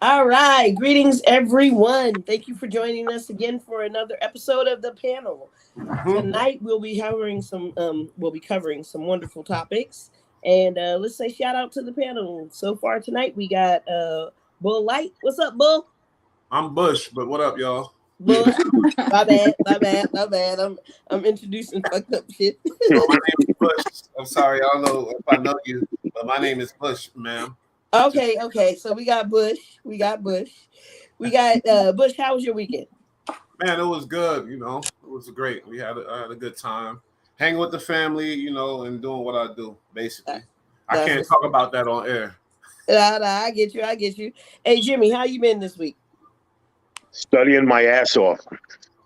All right. Greetings, everyone. Thank you for joining us again for another episode of the panel. Mhm. Tonight we'll be covering some wonderful topics. And let's say shout out to the panel. So far tonight we got Bull Light. What's up, Bull? I'm Bush, but what up, y'all? Bush. My bad. I'm introducing fucked up shit. Oh, my name is Bush. I'm sorry, I don't know if I know you, but my name is Bush, ma'am. Just Okay. So we got Bush. We got Bush. How was your weekend? man, it was good. It was great. I had a good time, hanging with the family, and doing what I do. Uh, Basically, I That's can't what's talk about that on air. nah, I get you. Hey Jimmy, how you been this week? Studying my ass off.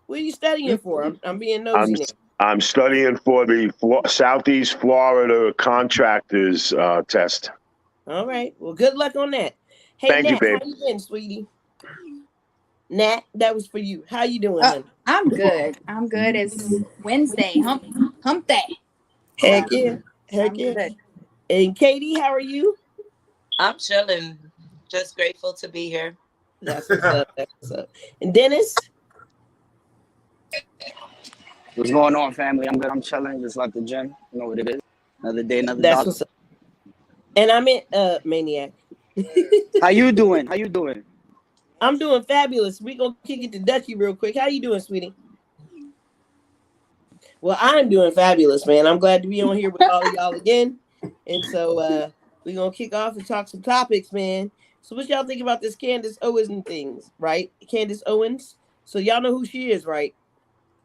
What are you studying for? I'm being I'm nosy now. I'm studying for the Southeast Florida contractors test. All right. Well, good luck on that. Hey Thank you, Nat, how babe. you been, sweetie? Nat, that was for you. How you doing, honey? I'm good. I'm good. It's Wednesday, hump day. Heck So yeah. Heck I'm yeah. good. And Katie, how are you? I'm chilling. Just grateful to be here. That's what's up. That's what's up. And Dennis? What's going on, family? I'm good. I'm chilling. Just like the gym. You know what it is. Another day, another That's dollar. what's up. And I'm in Maniac. How you doing? How you doing? I'm doing fabulous. We gonna kick it to Dutchy real quick. How you doing, sweetie? Well, I'm doing fabulous, man. I'm glad to be on here with all of y'all again. And so we're gonna kick off and talk some topics, man. So what y'all think about this Candace Owens and things, right? Candace Owens. So y'all know who she is, right?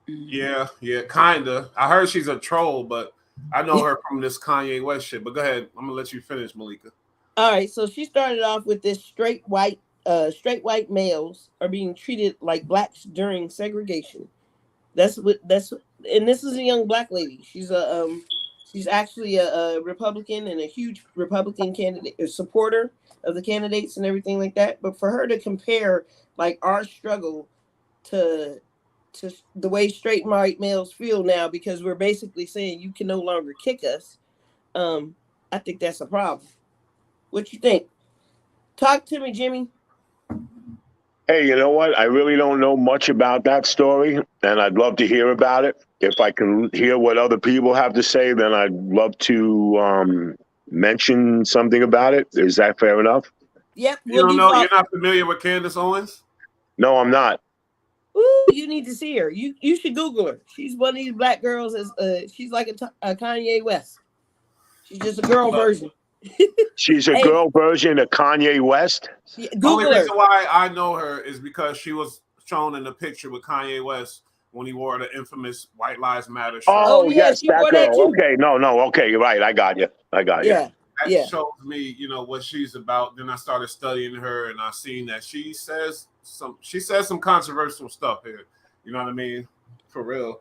Yeah, kinda. I heard she's a troll, but I know her from this Kanye West shit. But go ahead, I'm gonna let you finish, Malika. All right, so she started off with this straight white males are being treated like blacks during segregation. And this is a young black lady. She's actually a Republican and a huge Republican candidate, a supporter of the candidates and everything like that. But for her to compare like our struggle to the way straight white males feel now, because we're basically saying you can no longer kick us, um, I think that's a problem. What you think? Talk to me, Jimmy. Hey, you know what? I really don't know much about that story, and I'd love to hear about it. If I can hear what other people have to say, then I'd love to mention something about it. Is that fair enough? Yep, You we'll don't know? default. You're not familiar with Candace Owens? No, I'm not. Ooh, you need to see her. You should Google her. She's one of these black girls. As she's like a Kanye West. She's just a girl Look, version. She's a Hey, girl version of Kanye West. only Google her. reason why I know her is because she was shown in the picture with Kanye West when he wore the infamous White Lives Matter shirt. Oh Oh, yeah, yes, she that wore that girl. too. Okay, no. Okay, you're right. I got you. I got you. Yeah, That yeah. shows me, what she's about. Then I started studying her, and I seen that she says some controversial stuff here. You know what I mean? For real.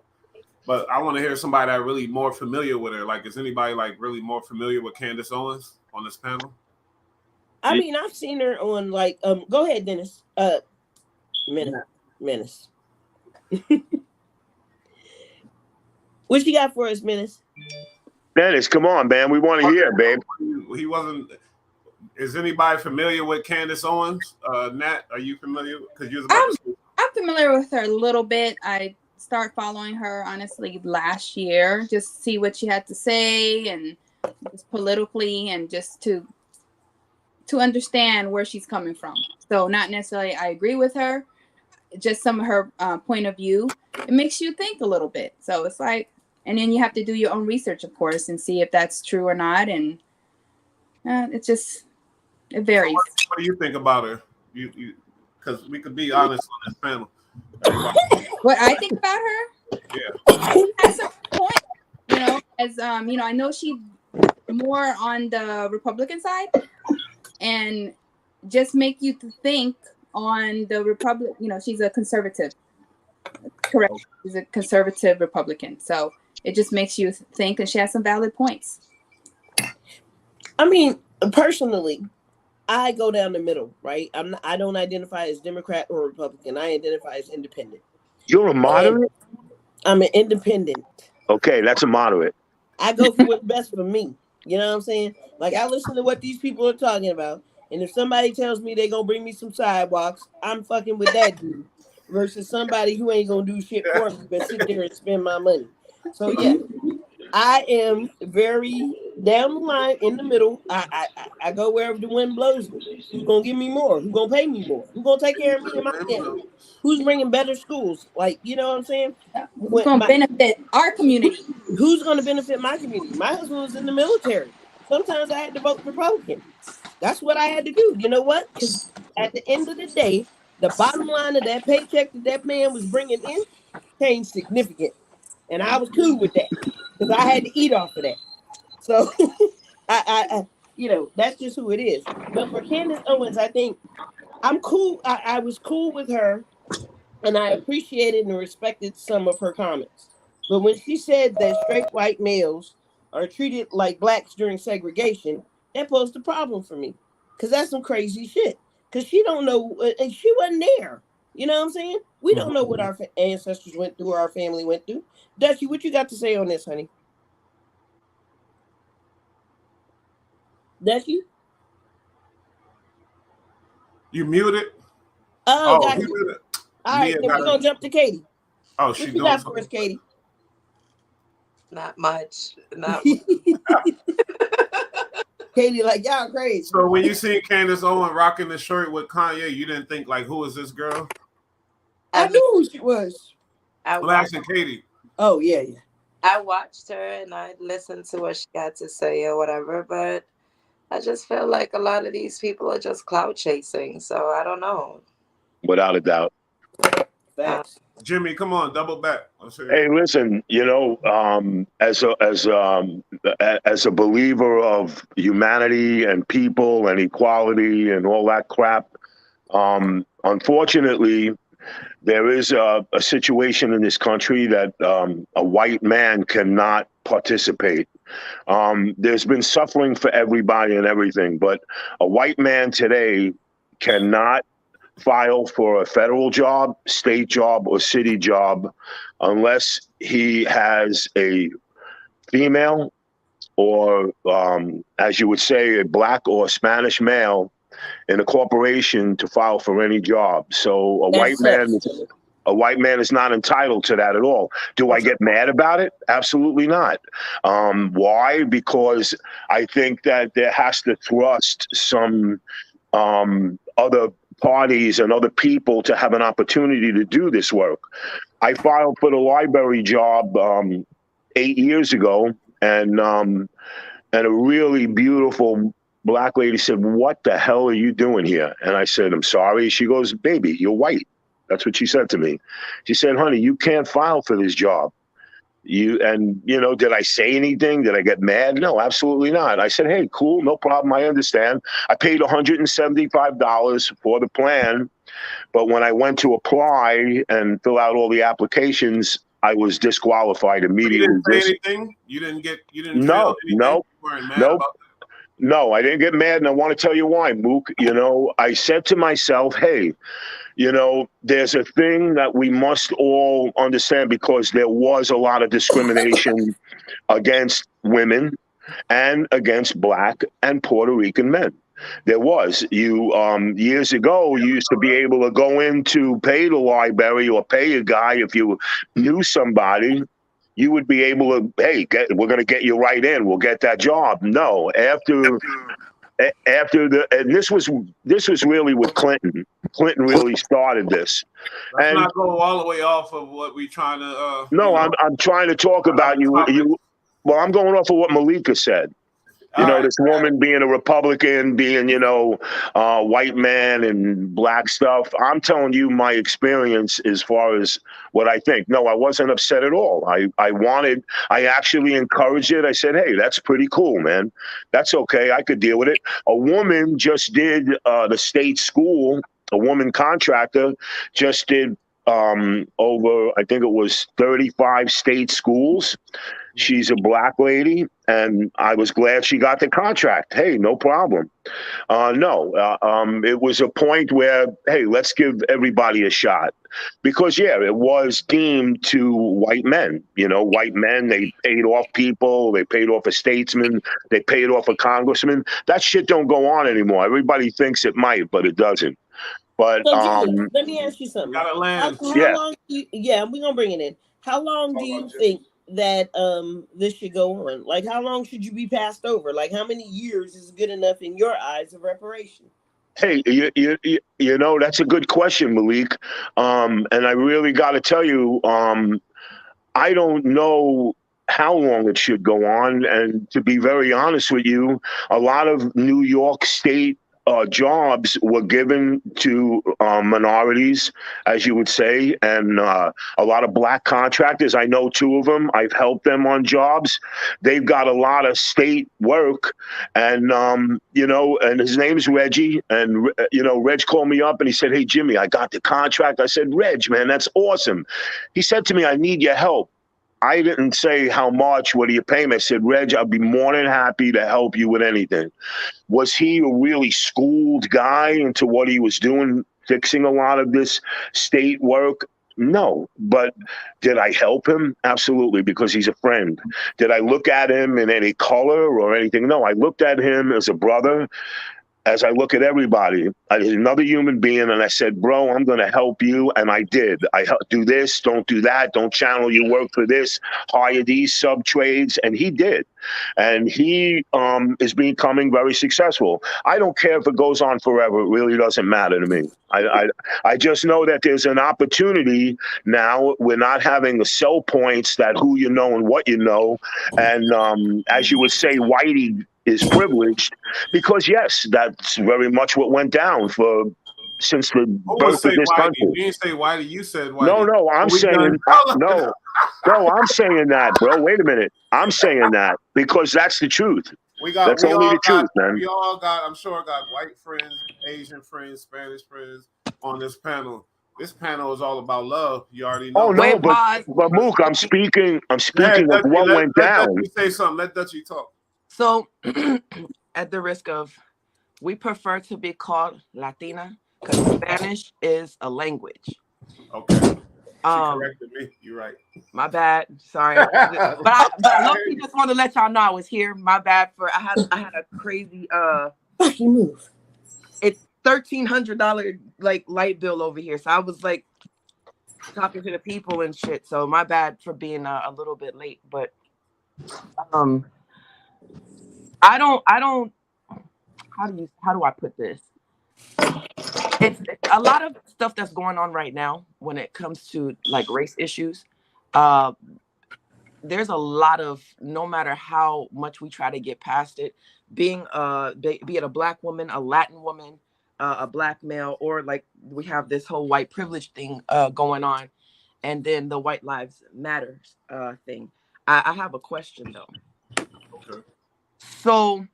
But I want to hear somebody that really more familiar with her. Like, is anybody like really more familiar with Candace Owens on this panel? I mean, I've seen her on like Go ahead, Dennis. Menace. What you got for us, Menace? Dennis, come on, man. We want to hear, babe. He wasn't. Is anybody familiar with Candace Owens? Nat, are you familiar? Because you was about to I'm say. I'm familiar with her a little bit. I started following her honestly last year, just to see what she had to say and just politically and just to understand where she's coming from. So not necessarily I agree with her, just some of her point of view. It makes you think a little bit. So it's like, and then you have to do your own research, of course, and see if that's true or not. And it So varies. what do you think about her? Because we could be honest on this panel. Everybody, What I think about her, yeah. she has some point, as I know she's more on the Republican side, and just make you to think on the Republic. She's a conservative, correct? She's a conservative Republican, so it just makes you think, and she has some valid points. I mean, personally, I go down the middle, right? I don't identify as Democrat or Republican. I identify as independent. You're a And moderate? I'm an independent. Okay, that's a moderate. I go for what's best for me. You know what I'm saying? Like I listen to what these people are talking about, And if somebody tells me they gonna bring me some sidewalks, I'm fucking with that dude. Versus somebody who ain't gonna do shit for me but sit there and spend my money. So yeah, I am very down the line in the middle. I go wherever the wind blows me. Who's gonna give me more? Who's gonna pay me more? Who's gonna take care of me and my family? Who's bringing better schools? Like, you know what I'm saying? Who's going to benefit our community? Who's going to benefit my community? My husband was in the military. Sometimes I had to vote Republican. That's what I had to do. You know what? Because at the end of the day, the bottom line of that paycheck that that man was bringing in changed significantly. And I was cool with that because I had to eat off of that. So, that's just who it is. But for Candace Owens, I think I'm cool. I was cool with her and I appreciated and respected some of her comments. But when she said that straight white males are treated like blacks during segregation, that posed a problem for me because that's some crazy shit. Because she don't know, and she wasn't there. You know what I'm saying? We don't know what our ancestors went through or our family went through. Dutchy, what you got to say on this, honey? Dutchy? You muted? Oh, Oh, got he you. muted. All right, Mia then we're got going it. to jump to Katie. Oh, What she you doing got for us, something. Katie? Not much. Not Katie, like, y'all crazy. So when you see Candace Owen rocking the shirt with Kanye, you didn't think like, who is this girl? I knew who she was. I'm asking Katie. Oh, yeah, yeah. I watched her and I listened to what she had to say or whatever, but I just feel like a lot of these people are just cloud chasing. So I don't know. Without a doubt. Facts. Jimmy, come on, double back. Let's hear Hey, it. listen, as a believer of humanity and people and equality and all that crap, unfortunately, there is a situation in this country that a white man cannot participate. There's been suffering for everybody and everything, but a white man today cannot file for a federal job, state job, or city job unless he has a female or, as you would say, a black or Spanish male in a corporation to file for any job. So That sucks. a white man is not entitled to that at all. Do I get mad about it? Absolutely not. Why? Because I think that there has to thrust some other parties and other people to have an opportunity to do this work. I filed for the library job 8 years ago, and a really beautiful black lady said, "What the hell are you doing here?" And I said, "I'm sorry." She goes, "Baby, you're white." That's what she said to me. She said, "Honey, you can't file for this job." Did I say anything? Did I get mad? No, absolutely not. I said, "Hey, cool, no problem. I understand." I paid $175 for the plan, but when I went to apply and fill out all the applications, I was disqualified So you immediately. didn't say anything? You didn't feel No, anything? no, You weren't mad no, about no. I didn't get mad, and I want to tell you why, Mook. I said to myself, "Hey, there's a thing that we must all understand because there was a lot of discrimination against women and against Black and Puerto Rican men. There was. Years ago, you used to be able to go in to pay the library or pay a guy if you knew somebody. You would be able to, hey, we're going to get you right in. We'll get that job. No, and this was really with Clinton. Clinton really started this. Let's And not go all the way off of what we trying to, no, I'm trying to talk about you. topic. Well, I'm going off of what Malika said. All right. This woman being a Republican, being, white man and black stuff. I'm telling you my experience as far as what I think. No, I wasn't upset at all. I actually encouraged it. I said, hey, that's pretty cool, man. That's okay. I could deal with it. A woman just did the state school, a woman contractor just did over, I think it was 35 state schools. She's a black lady, and I was glad she got the contract. Hey, no problem. No, it was a point where, hey, let's give everybody a shot. Because, yeah, it was deemed to white men. You know, white men, they paid off people, they paid off a statesman, they paid off a congressman. That shit don't go on anymore. Everybody thinks it might, but it doesn't. But, So Jimmy, let me ask you We something. gotta How, land. how yeah. long do you, yeah, we're gonna bring it in. How long do you think that this should go on? Like how long should you be passed over? Like how many years is good enough in your eyes of reparation? Hey, you know, that's a good question, Malik. And I really got to tell you, I don't know how long it should go on. And to be very honest with you, a lot of New York State jobs were given to minorities, as you would say, and a lot of black contractors. I know two of them. I've helped them on jobs. They've got a lot of state work, and you know, and his name's Reggie. And you know, Reg called me up and he said, "Hey, Jimmy, I got the contract." I said, "Reg, man, that's awesome." He said to me, "I need your help." I didn't say how much, what do you pay me? I said, "Reg, I'll be more than happy to help you with anything." Was he a really schooled guy into what he was doing, fixing a lot of this state work? No. But did I help him? Absolutely, because he's a friend. Did I look at him in any color or anything? No, I looked at him as a brother, as I look at everybody, another human being, and I said, "Bro, I'm going to help you," and I did. Do this, don't do that, don't channel your work for this, hire these sub trades, and he did, and he is becoming very successful. I don't care if it goes on forever; it really doesn't matter to me. I just know that there's an opportunity now. We're not having the sell points that who you know and what you know, and as you would say, Whitey is privileged because yes, that's very much what went down for since the Who would birth of say this Whitey? country. You didn't say Whitey. You said No, Whitey. no, I'm We done saying color. no, no, I'm saying that, bro. Wait a minute, I'm saying that because that's the truth. That's We only all the got, truth, man. we all got. I'm sure got white friends, Asian friends, Spanish friends on this panel. This panel is all about love. You already Oh know. no, Wait, pause. but Mook, I'm speaking Go ahead, of Dutchie. what went Let down. Dutchie say something. Let Dutchie talk. So, at the risk of, we prefer to be called Latina because Spanish is a language. Okay. She Um, corrected me. You're right. my bad. Sorry, but low-key just want to let y'all know I was here. My bad for I had a crazy Fucking move. it's $1,300 like light bill over here, so I was like talking to the people and shit. So my bad for being a little bit late, but um, I don't. How do I put this? It's a lot of stuff that's going on right now when it comes to like race issues. Uh, there's a lot of, no matter how much we try to get past it, being be it a black woman, a Latin woman, a black male, or like we have this whole white privilege thing going on, and then the White Lives Matters thing. I have a question though. Okay. So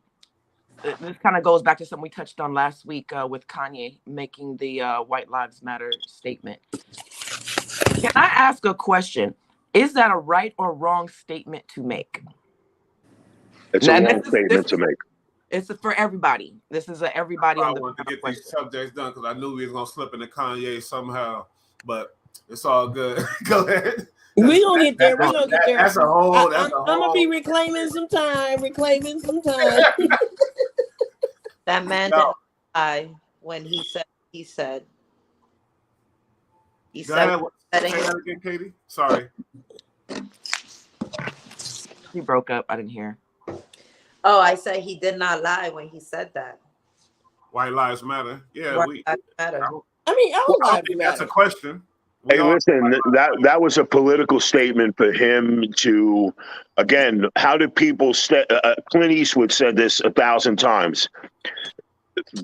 this kind of goes back to something we touched on last week with Kanye making the White Lives Matter statement. Can I ask a question? Is that a right or wrong statement to make? It's a wrong statement to make. It's for everybody. This is everybody I on the wanted to get question. these subjects done because I knew we was gonna slip into Kanye somehow, but it's all good. Go ahead. We gonna get there. We gonna get there. That's a whole. I'm gonna be reclaiming some time. Reclaiming some time. That man didn't lie when he said he said. He Go said. ahead. Say that again, Katie. Sorry. He broke up. I didn't hear. Oh, I said he did not lie when he said that. White lives matter. Yeah, White lives matter. I mean, all I lives think matter. that's a question. Hey, listen, that was a political statement for him to, again, how did people, Clint Eastwood said this 1,000 times.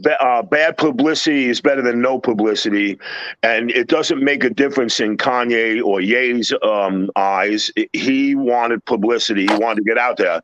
Bad publicity is better than no publicity, and it doesn't make a difference in Kanye or Ye's eyes. He wanted publicity. He wanted to get out there.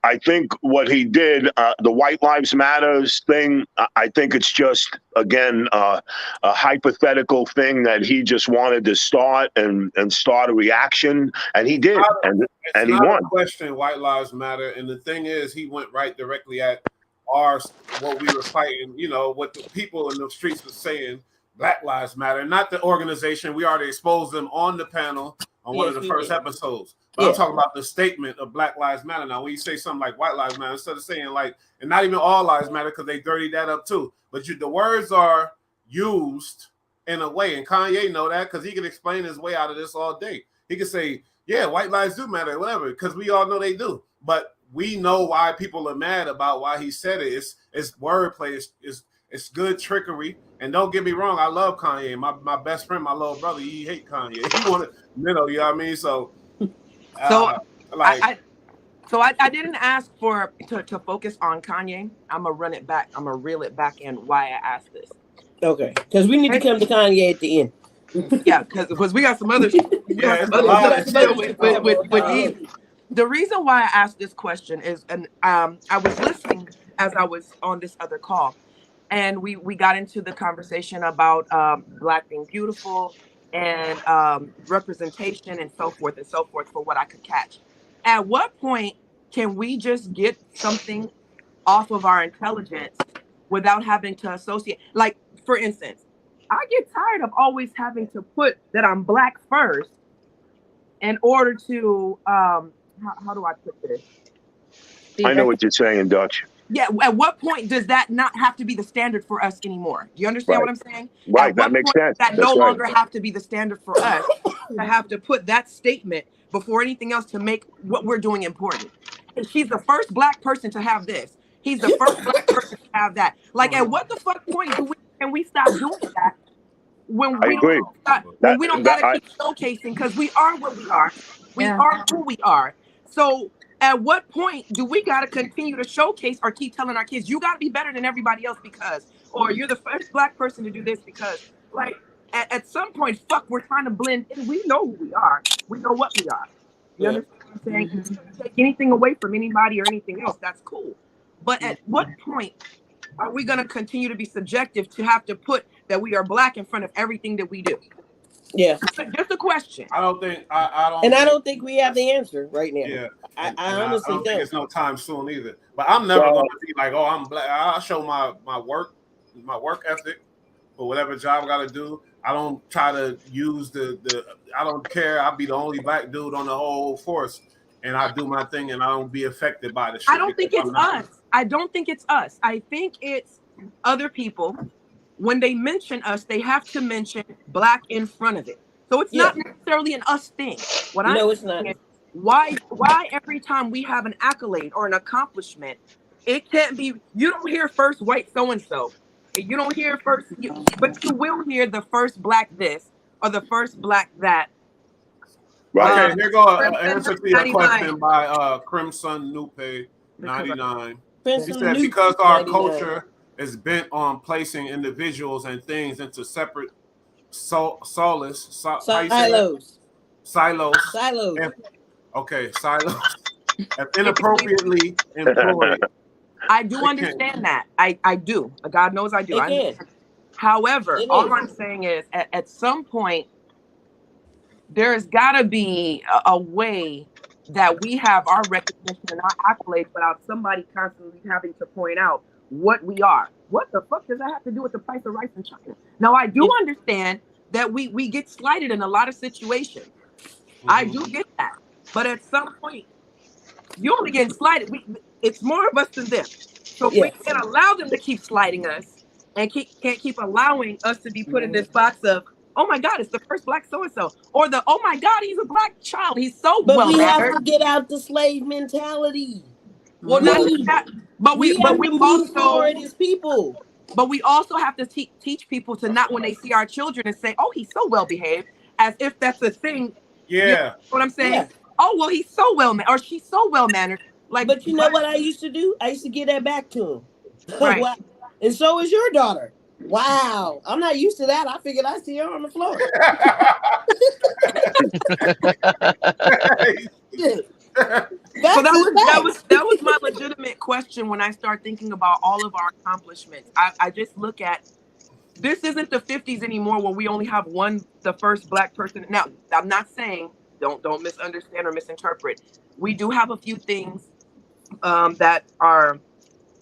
I think what he did, the White Lives Matters thing, I think it's just again a hypothetical thing that he just wanted to start and start a reaction, and he did, It's and he not a won. question. White lives matter, and the thing is, he went right directly at what we were fighting. You know what the people in the streets were saying. Black lives matter, not the organization. We already exposed them on the panel on one of the first episodes. But I'm talking about the statement of Black Lives Matter. Now, when you say something like White Lives Matter, instead of saying like, and not even all lives matter because they dirtied that up too. But the words are used in a way, and Kanye know that because he can explain his way out of this all day. He can say, yeah, white lives do matter, whatever, because we all know they do. But we know why people are mad about why he said it. It's wordplay. It's good trickery. And don't get me wrong, I love Kanye. My best friend, my little brother, he hate Kanye. He wanted, you know what I mean? So I didn't ask to focus on Kanye. I'm gonna run it back. I'm gonna reel it back in why I asked this. Okay, because we need to come to Kanye at the end. Yeah, because we got some other shit. With Eve. The reason why I asked this question is, and I was listening as I was on this other call, and we got into the conversation about Black being beautiful and representation and so forth for what I could catch. At what point can we just get something off of our intelligence without having to associate? Like, for instance, I get tired of always having to put that I'm Black first in order to how do I put this? I know what you're saying, Dutch. Yeah, at what point does that not have to be the standard for us anymore? Do you understand what I'm saying? Right, At what that makes point sense. That no longer have to be the standard for us to have to put that statement before anything else to make what we're doing important. And she's the first Black person to have this. He's the first Black person to have that. Like, at what the fuck point can we stop doing that when we don't gotta keep showcasing, because we are what we are. We are who we are. So at what point do we got to continue to showcase or keep telling our kids, you got to be better than everybody else because, or you're the first Black person to do this because, like, at some point, fuck, we're trying to blend in. We know who we are. We know what we are. You understand what I'm saying? Mm-hmm. Take anything away from anybody or anything else, that's cool. But at what point are we going to continue to be subjective to have to put that we are Black in front of everything that we do? Yeah, just a question. I don't think we have the answer right now. Yeah, I honestly don't think it's no time soon either. But I'm never going to be like, oh, I'm Black. I'll show my work ethic for whatever job I got to do. I don't try to use the. I don't care. I'll be the only Black dude on the whole force, and I do my thing, and I don't be affected by the shit. I don't think it's us. I don't think it's us. I think it's other people. When they mention us, they have to mention Black in front of it. So it's not necessarily an us thing. What I know it's not. Why every time we have an accolade or an accomplishment, it can't be, you don't hear first white so-and-so. You don't hear first, but you will hear the first Black this or the first Black that. Right. Okay, here go an answer to your question by Crimson Nupe 99. He said, because our culture is bent on placing individuals and things into separate silos. Inappropriately employed. I do understand that. I do. God knows I do. However, all I'm saying is at some point, there's got to be a way that we have our recognition and our accolades without somebody constantly having to point out what we are. What the fuck does that have to do with the price of rice in China? Now, I do understand that we get slighted in a lot of situations. Mm-hmm. I do get that. But at some point, you only get slighted. It's more of us than them. So we can't allow them to keep slighting us and can't keep allowing us to be put in this box of, oh my God, it's the first Black so-and-so. Or the, oh my God, he's a Black child. He's so well. But we have to get out the slave mentality. Well, but we also as people. But we also have to teach people to not, when they see our children, and say, oh, he's so well behaved, as if that's a thing. Yeah. You know what I'm saying? Yeah. Oh, well, he's so well or she's so well mannered. Like, but you know what I used to do? I used to give that back to him. Right. And so is your daughter. Wow, I'm not used to that. I figured I'd see her on the floor. So that was my legitimate question when I start thinking about all of our accomplishments. I just look at, this isn't the 50s anymore where we only have the first Black person. Now, I'm not saying, don't misunderstand or misinterpret. We do have a few things that are,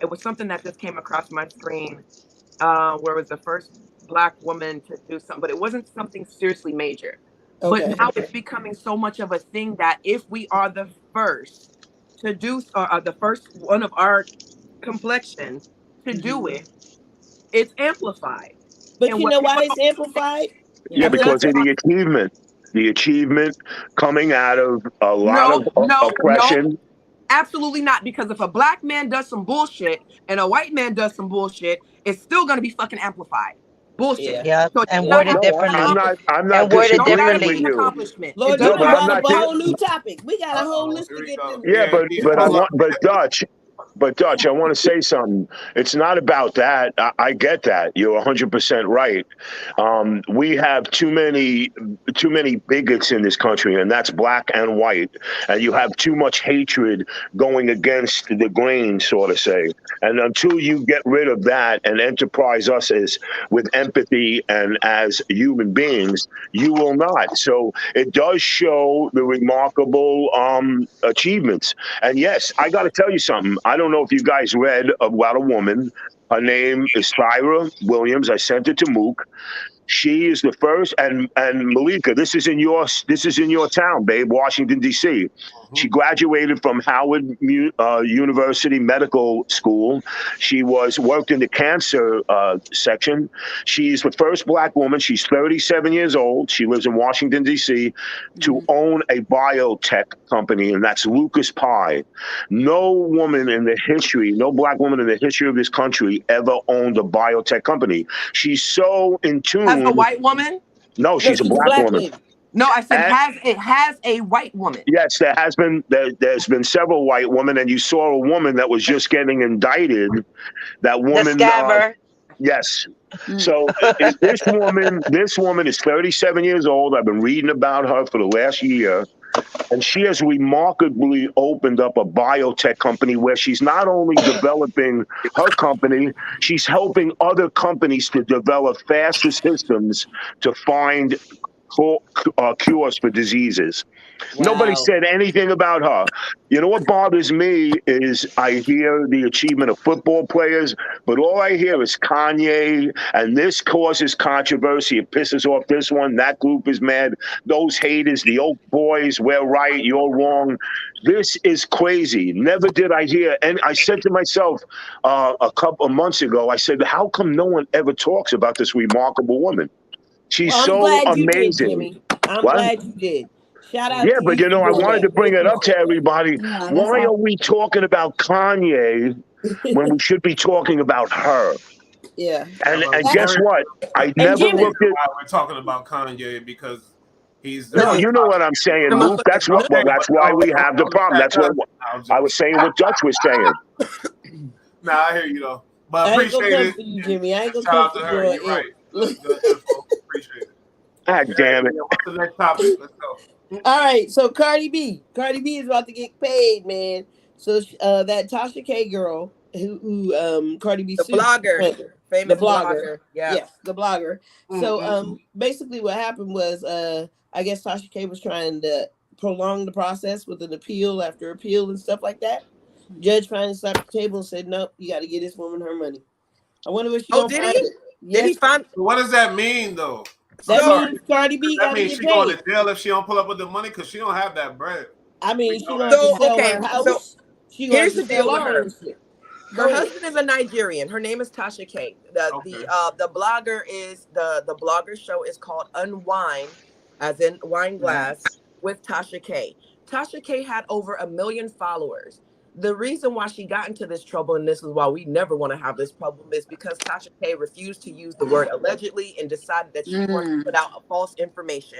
it was something that just came across my screen where it was the first Black woman to do something, but it wasn't something seriously major. Okay. But now it's becoming so much of a thing that if we are the first to do, the first one of our complexion to do it, it's amplified. But And you know why it's amplified? Yeah, because of the achievement coming out of a lot of oppression. Absolutely not. Because if a Black man does some bullshit and a white man does some bullshit, it's still going to be fucking amplified. Bullshit. Yeah, So and worded differently. I'm not disagreeing with you. Lord, No, you but I'm brought not. up a whole new topic. We got a whole list to get through. Yeah, but Dutch, I want to say something. It's not about that. I get that. You're 100% right. We have too many bigots in this country, and that's black and white. And you have too much hatred going against the grain, so to say. And until you get rid of that and enterprise us as with empathy and as human beings, you will not. So it does show the remarkable achievements. And yes, I got to tell you something. I don't know if you guys read about a woman. Her name is Syra Williams. I sent it to Mook. She is the first, and Malika, this is in your town, babe, Washington D.C. She graduated from Howard University Medical School. She worked in the cancer section. She's the first Black woman. She's 37 years old. She lives in Washington D.C. to own a biotech company, and that's Lucas Pie. No woman in the history, no Black woman in the history of this country ever owned a biotech company. She's so in tune. As a white woman? No, she's a black woman. Lady. No, I said it has a white woman. Yes, there's been several white women, and you saw a woman that was just getting indicted. That woman, the scammer. Yes. So this woman is 37 years old. I've been reading about her for the last year. And she has remarkably opened up a biotech company where she's not only developing her company, she's helping other companies to develop faster systems to find cures for diseases. Wow. Nobody said anything about her. You know what bothers me is I hear the achievement of football players, but all I hear is Kanye, and this causes controversy. It pisses off this one. That group is mad. Those haters, the old boys, we're right, you're wrong. This is crazy. Never did I hear. And I said to myself a couple of months ago, I said, how come no one ever talks about this remarkable woman? She's so amazing. I'm glad you did. Shout out to but you know, I wanted to bring it up to everybody. Why are we talking about Kanye when we should be talking about her? Yeah. And guess what? I never looked at. Why we're talking about Kanye because he's. No, you know what I'm saying, Luke. That's what. Well, that's why we have the problem. That's what I was saying. What Dutch was saying. Nah, I hear you though. But I appreciate it. You, Jimmy. I ain't gonna come to her. You're right. Appreciate it. God damn it. What's the next topic? Let's go. All right, so Cardi B is about to get paid, man. So that Tasha K girl who Cardi B, the blogger, famous blogger, yes, the blogger. So basically, what happened was I guess Tasha K was trying to prolong the process with an appeal after appeal and stuff like that. Judge finally slapped the table and said, "Nope, you got to get this woman her money." I wonder what she. Oh, did he? Yes. Did he find? What does that mean, though? That means Cardi B. That means she going to jail if she don't pull up with the money because she don't have that bread. I mean, she gonna have to sell her house. So here's the deal with her. Her husband is a Nigerian. Her name is Tasha K. The blogger is the blogger show is called Unwind, as in wine glass, with Tasha K. Tasha K had over 1 million followers. The reason why she got into this trouble, and this is why we never want to have this problem, is because Tasha K refused to use the word allegedly and decided that she wanted to put out false information.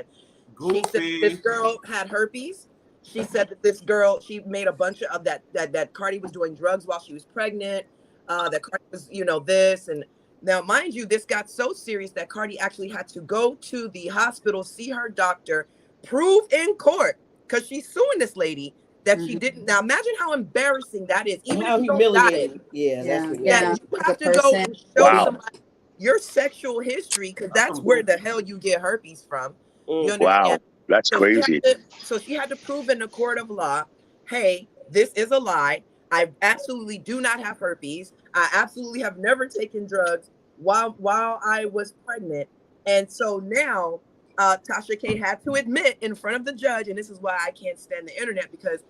She said this girl had herpes. She said that this girl, she made a bunch of that Cardi was doing drugs while she was pregnant, that Cardi was, this. And now, mind you, this got so serious that Cardi actually had to go to the hospital, see her doctor, prove in court, because she's suing this lady, that she didn't. Now imagine how embarrassing that is. Even How if you don't got it, humiliating. Yeah, that's Yeah, humiliating. yeah. that you As a have to go person. and show Wow. somebody your sexual history, because that's where the hell you get herpes from. You Mm. Wow. understand? That's crazy. So she had to prove in the court of law, hey, this is a lie. I absolutely do not have herpes. I absolutely have never taken drugs while I was pregnant. And so now Tasha K had to admit in front of the judge, and this is why I can't stand the internet, because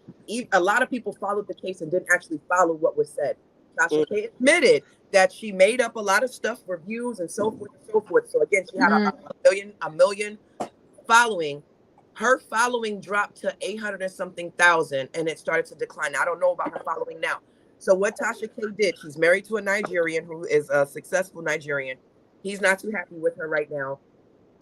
a lot of people followed the case and didn't actually follow what was said. Tasha K admitted that she made up a lot of stuff for views and so forth and so forth. So again, she had a million following. Her following dropped to 800 and something thousand, and it started to decline. I don't know about her following now. So what Tasha K did, she's married to a Nigerian who is a successful Nigerian. He's not too happy with her right now.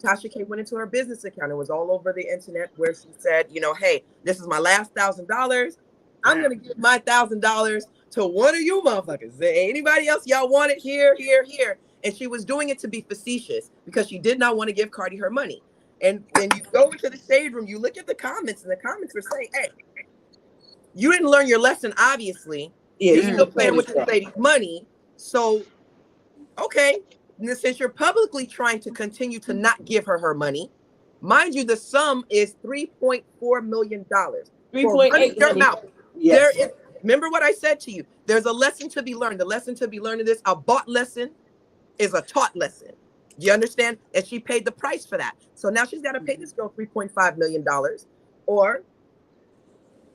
Tasha K went into her business account. It was all over the internet where she said, hey, this is my last $1,000. I'm going to give my $1,000 to one of you motherfuckers. Anybody else y'all want it? Here. And she was doing it to be facetious because she did not want to give Cardi her money. And then you go into the shade room, you look at the comments, and the comments were saying, hey, you didn't learn your lesson, obviously. Yeah, You're still playing with this lady's money. So, okay, since you're publicly trying to continue to not give her money, mind you, the sum is $3.4 million. 3.8 your mouth. Yes. Remember what I said to you. There's a lesson to be learned. The lesson to be learned in this, a bought lesson is a taught lesson. You understand? And she paid the price for that. So now she's got to pay this girl $3.5 million. Or,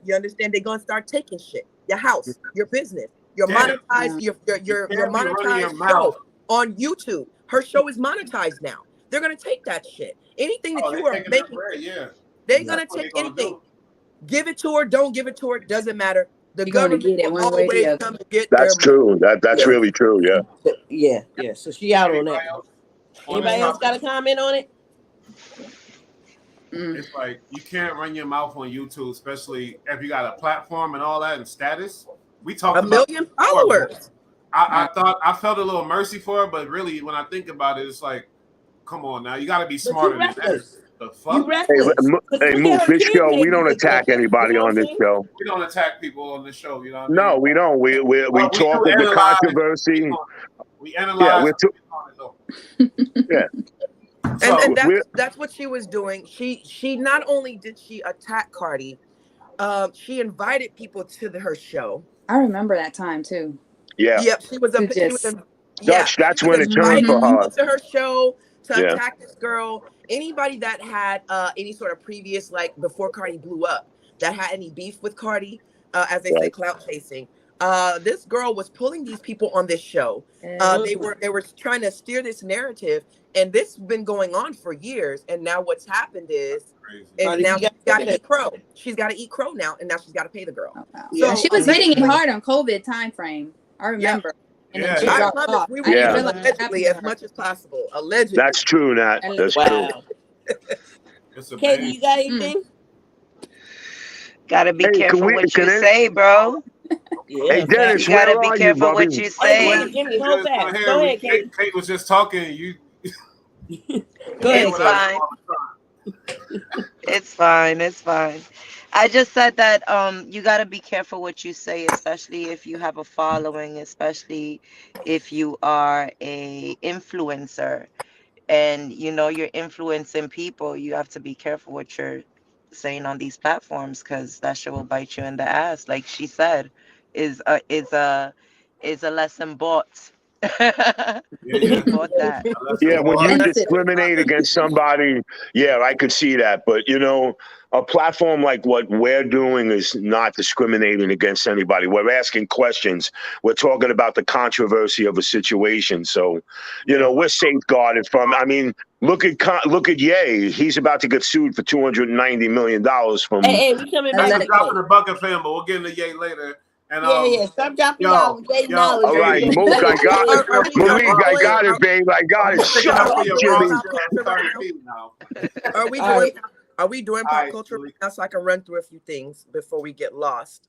you understand, they're going to start taking shit. Your house, your business, your monetized, your monetized show on YouTube. Her show is monetized now. They're going to take that shit. Anything that you are making, they're going to take anything. Give it to her, don't give it to her, doesn't matter. The government will always come and get That's their money. true. That's really true. Yeah. Yeah. So she out on that. Anybody else got a comment on it? It's like you can't run your mouth on YouTube, especially if you got a platform and all that and status. We talked about 1 million followers. I thought I felt a little mercy for her, but really, when I think about it, it's like, come on now, you got to be smarter than that. The fuck? Hey, Moose, this show, we don't attack anybody on this show. We don't attack people on this show. You know what I mean? No, we don't. We talk of the controversy. We analyze. Yeah. And that's what she was doing. She not only did she attack Cardi, she invited people to her show. I remember that time too. Yeah. Yep. That's when it turned for her. To her show to attack this girl. Anybody that had any sort of previous, like before Cardi blew up, that had any beef with Cardi, as they say, clout chasing. This girl was pulling these people on this show. They were trying to steer this narrative, and this has been going on for years. And now what's happened is now she's got to eat crow. She's got to eat crow now, and now she's got to pay the girl. Oh, wow. So she was hitting it hard on COVID time frame. I remember. And then she dropped off. We were allegedly as much as possible. Allegedly. That's true, Nat. That's true. Katie, you got anything? Gotta be careful what you say, bro. Hey, Dennis, you gotta be careful what you say. Go ahead, Katie. Kate was just talking. You. Go ahead. It's fine. It's fine. It's fine. I just said that you got to be careful what you say, especially if you have a following, especially if you are a influencer and you're influencing people. You have to be careful what you're saying on these platforms, because that shit will bite you in the ass. Like she said, is a lesson bought. Bought that. Yeah, when you discriminate against somebody, I could see that. But a platform like what we're doing is not discriminating against anybody. We're asking questions. We're talking about the controversy of a situation. So, we're safeguarded from. I mean, look at Ye. He's about to get sued for $290 million from. Hey, we coming back to dropping the bucket film, but we'll get into Ye later. And, stop dropping y'all knowledge. All right, Mook, I got it. Malik, I got it, babe. I got it. Shut up, Jimmy. Are we doing pop culture right now, so I can run through a few things before we get lost?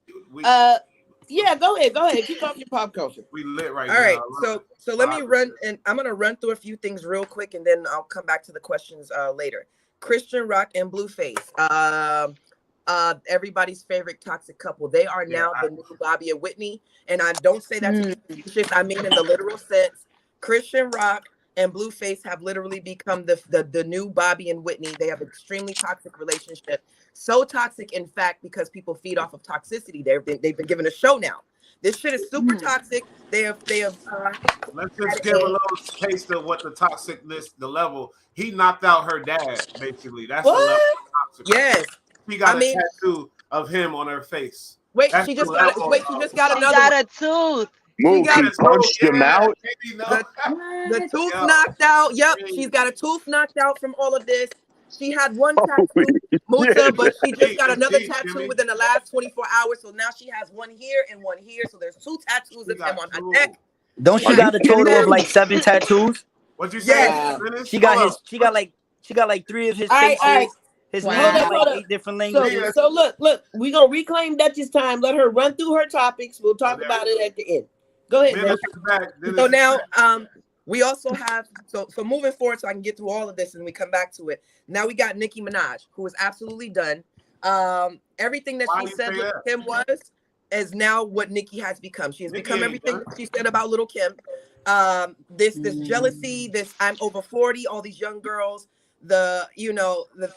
Yeah, go ahead. Keep off your pop culture. We lit right now. All right, so let me run, and I'm gonna run through a few things real quick, and then I'll come back to the questions later. Christian Rock and Blueface. everybody's favorite toxic couple. They are now the new Bobby and Whitney. And I don't say that to be facetious. I mean in the literal sense. Christian Rock and Blueface have literally become the new Bobby and Whitney. They have an extremely toxic relationship. So toxic, in fact, because people feed off of toxicity. They've been given a show now. This shit is super toxic. They have. Let's just give a little taste of what the toxicness, the level. He knocked out her dad, basically. That's the level of toxic. Yes. She got a tattoo of him on her face. Wait, she just got another. She got a tooth. Move, he punched him out. The tooth knocked out. Yep, she's got a tooth knocked out from all of this. She had one tattoo, Musa, but she just got another tattoo within the last 24 hours. So now she has one here and one here. So there's 2 tattoos of him on her neck. Don't she got a total of like 7 tattoos? What'd you say? Yeah. She got she got like 3 of his faces. All right. His name is like 8 different languages. So look, we're gonna reclaim Dutch's time. Let her run through her topics. We'll talk about it at the end. Go ahead. So now we also have so moving forward, so I can get through all of this and we come back to it. Now we got Nicki Minaj, who is absolutely done. Everything that she said with Kim is now what Nicki has become. She has become everything that she said about Little Kim. This jealousy, this I'm over 40, all these young girls. The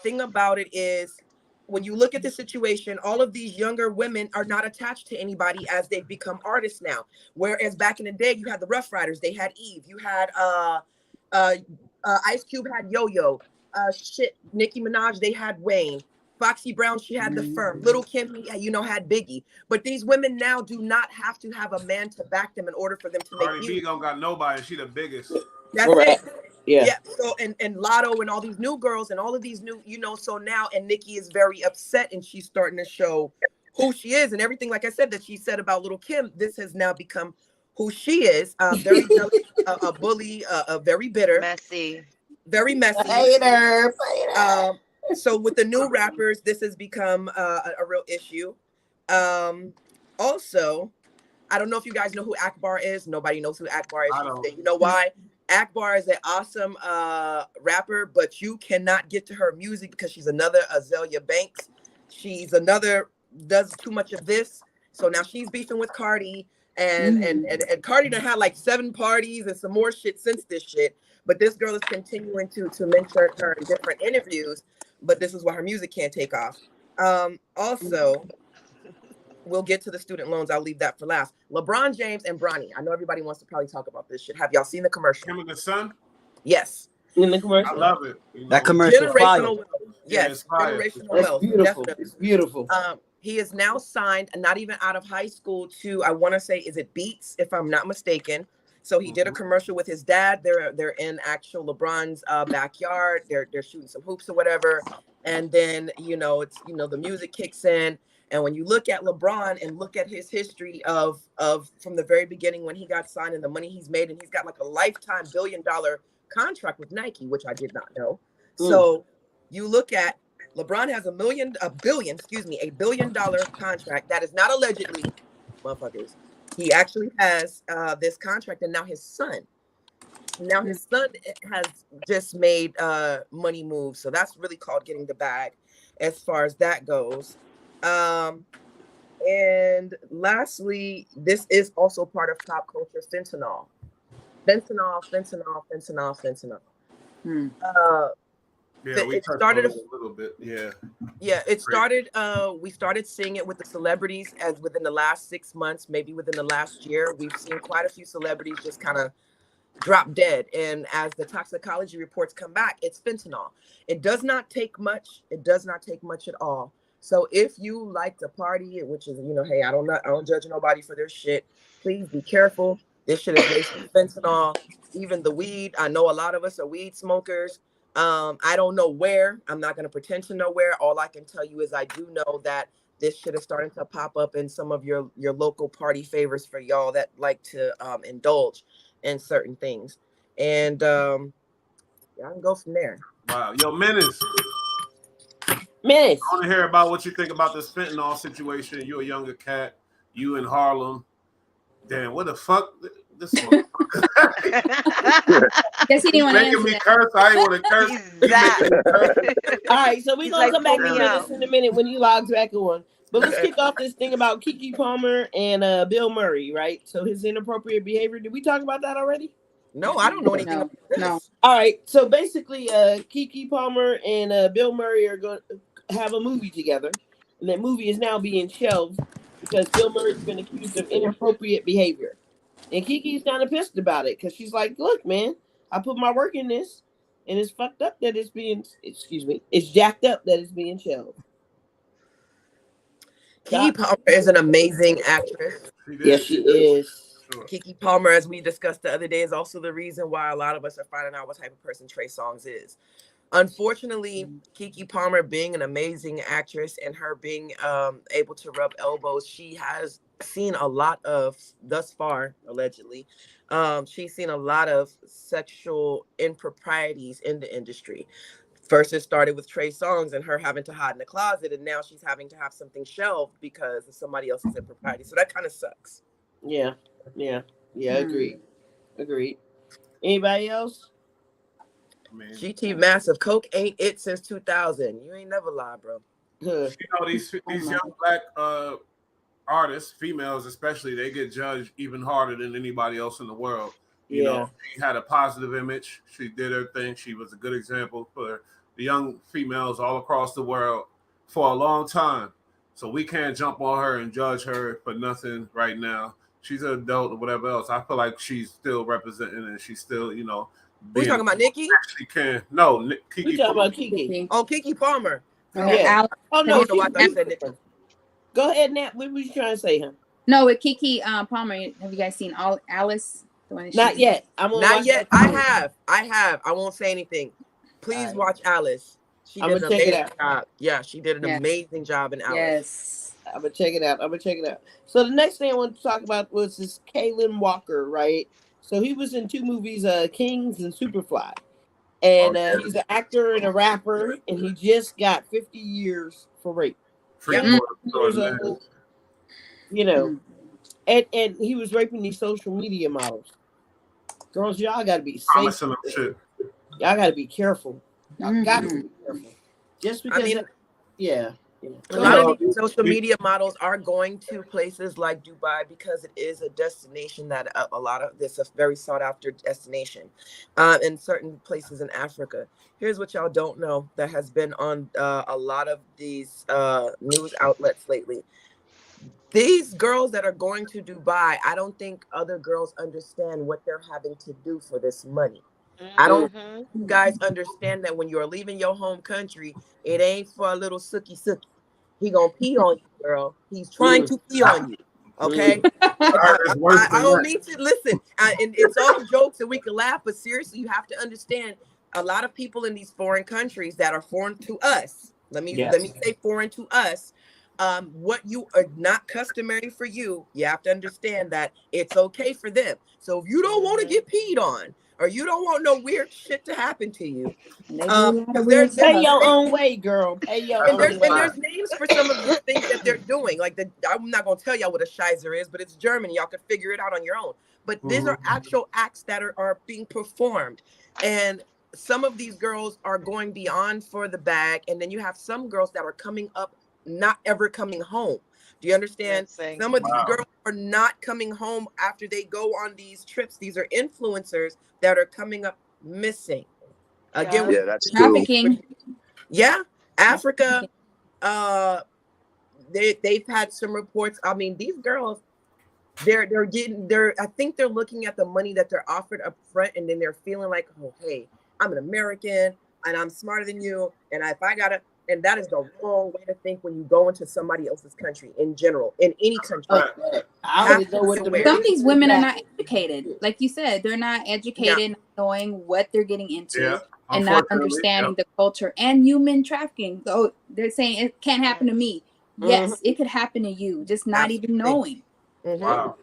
thing about it is when you look at the situation, all of these younger women are not attached to anybody as they've become artists now. Whereas back in the day, you had the Rough Riders, they had Eve, you had Ice Cube had Yo-Yo, Nicki Minaj, they had Wayne, Foxy Brown, she had The Firm, Little Kim, had Biggie. But these women now do not have to have a man to back them in order for them to make music. Cardi B don't got nobody, she the biggest. That's it. Yeah. So and Lotto and all these new girls and all of these new, so now and Nicki is very upset and she's starting to show who she is and everything. Like I said, that she said about Little Kim, this has now become who she is. Very jealous, a bully, very bitter, very messy. Hater. So with the new rappers, this has become a real issue. Also, I don't know if you guys know who Akbar is. Nobody knows who Akbar is. You know why? Akbar is an awesome rapper, but you cannot get to her music because she's another Azalea Banks. She's another, does too much of this. So now she's beefing with Cardi. And Cardi done had like 7 parties and some more shit since this shit. But this girl is continuing to mention her in different interviews. But this is why her music can't take off. Also, we'll get to the student loans. I'll leave that for last. LeBron James and Bronny. I know everybody wants to probably talk about this shit. Have y'all seen the commercial? Him and the son? Yes. In the commercial? I love it. That commercial Generational wealth. Yeah, Yes, generational That's wealth. beautiful. Definitely. It's beautiful. He is now signed, not even out of high school, to, I want to say, is it Beats, if I'm not mistaken. So he did a commercial with his dad. They're in actual LeBron's backyard. They're shooting some hoops or whatever. And then, it's, the music kicks in. And when you look at LeBron and look at his history of from the very beginning when he got signed and the money he's made, and he's got like a lifetime $1 billion contract with Nike, which I did not know. So you look at LeBron has a $1 billion contract that is not allegedly, motherfuckers. He actually has this contract, and now his son has just made money moves. So that's really called getting the bag as far as that goes. And lastly, this is also part of pop culture, fentanyl. Yeah, we it touched started on it a little bit. Yeah, it started. We started seeing it with the celebrities as within the last 6 months, maybe within the last year. We've seen quite a few celebrities just kind of drop dead. And as the toxicology reports come back, it's fentanyl. It does not take much. It does not take much at all. So if you like to party, which is, hey, I don't judge nobody for their shit. Please be careful. This shit is laced with fentanyl. Even the weed. I know a lot of us are weed smokers. I don't know where. I'm not going to pretend to know where. All I can tell you is I do know that this shit is starting to pop up in some of your local party favors for y'all that like to indulge in certain things. And y'all can go from there. Wow. Yo, Menace. Menace. I want to hear about what you think about this fentanyl situation. You're a younger cat. You in Harlem. Damn, what the fuck? This one. Guess he didn't want to Making answer me that. curse. I ain't want to curse. All right, so we're He's gonna like, come back pull to me this out. in a minute when he logs back on. But let's kick off this thing about Keke Palmer and Bill Murray, right? So his inappropriate behavior. Did we talk about that already? No, I don't know anything about this. No. All right, so basically, Keke Palmer and Bill Murray are going to have a movie together, and that movie is now being shelved because Bill Murray's been accused of inappropriate behavior, and Kiki's kind of pissed about it because she's like, "Look, man, I put my work in this, and it's fucked up that it's being, it's jacked up that it's being shelved." Keke Palmer is an amazing actress. Yes, she is. Sure. Keke Palmer, as we discussed the other day, is also the reason why a lot of us are finding out what type of person Trey Songz is. Unfortunately, Keke Palmer being an amazing actress and her being able to rub elbows, she has seen a lot of, thus far, allegedly, she's seen a lot of sexual improprieties in the industry. First, it started with Trey Songz and her having to hide in the closet, and now she's having to have something shelved because of somebody else's impropriety. So that kind of sucks. Yeah. Agreed. Anybody else? GT massive. Coke ain't it since 2000. You ain't never lied, bro. You know, these young black artists, females especially, they get judged even harder than anybody else in the world. You know, she had a positive image. She did her thing. She was a good example for the young females all across the world for a long time. So we can't jump on her and judge her for nothing right now. She's an adult or whatever else. I feel like she's still representing and she's still, you know, we talking about Nikki? Actually can. No, Keke. We talking about Keke. Oh, Keke Palmer. Yeah. Oh no, I thought you said Nikki. Go ahead, Nat. What were you trying to say, huh? No, with Keke Palmer, have you guys seen Alice? The one that Not yet. Not yet. I have. I won't say anything. Please watch Alice. She did an amazing job. Yeah, she did an amazing job in Alice. Yes. I'm gonna check it out. So the next thing I want to talk about was this Kalen Walker, right? So he was in two movies, Kings and Superfly. And he's an actor and a rapper, and he just got 50 years for rape. Years old, you know. And he was raping these social media models. Girls, y'all gotta be safe. Y'all gotta be careful. Y'all gotta be careful. Just because a lot of these social media models are going to places like Dubai because it is a destination that a lot of this is a very sought after destination. In certain places in Africa. Here's what y'all don't know that has been on a lot of these news outlets lately. These girls that are going to Dubai, I don't think other girls understand what they're having to do for this money. I don't think you guys understand that when you're leaving your home country, it ain't for a little sookie. He gonna pee on you, girl. He's trying to pee on you. Okay? I don't mean to listen. And it's all jokes and we can laugh, but seriously, you have to understand a lot of people in these foreign countries that are foreign to us. Let me say foreign to us. What you are not customary for you, you have to understand that it's okay for them. So if you don't want to get peed on, or you don't want no weird shit to happen to you, pay your own way, girl. Pay your own way. And there's names for some of the things that they're doing. Like I'm not gonna tell y'all what a Scheiser is, but it's German. Y'all can figure it out on your own. But these are actual acts that are being performed, and some of these girls are going beyond for the bag, and then you have some girls that are coming up, not ever coming home. Do you understand? Some of these girls are not coming home after they go on these trips. These are influencers that are coming up missing. Again, that's trafficking. Yeah, Africa. They've had some reports. I mean, these girls, I think they're looking at the money that they're offered up front, and then they're feeling like, oh, hey, I'm an American and I'm smarter than you, and if I gotta. And that is the wrong way to think when you go into somebody else's country in general, in any country. Some of these women are not educated. Like you said, they're not educated, knowing what they're getting into, and not understanding the culture and human trafficking. So they're saying it can't happen to me. Yes, it could happen to you, just not even knowing. Wow.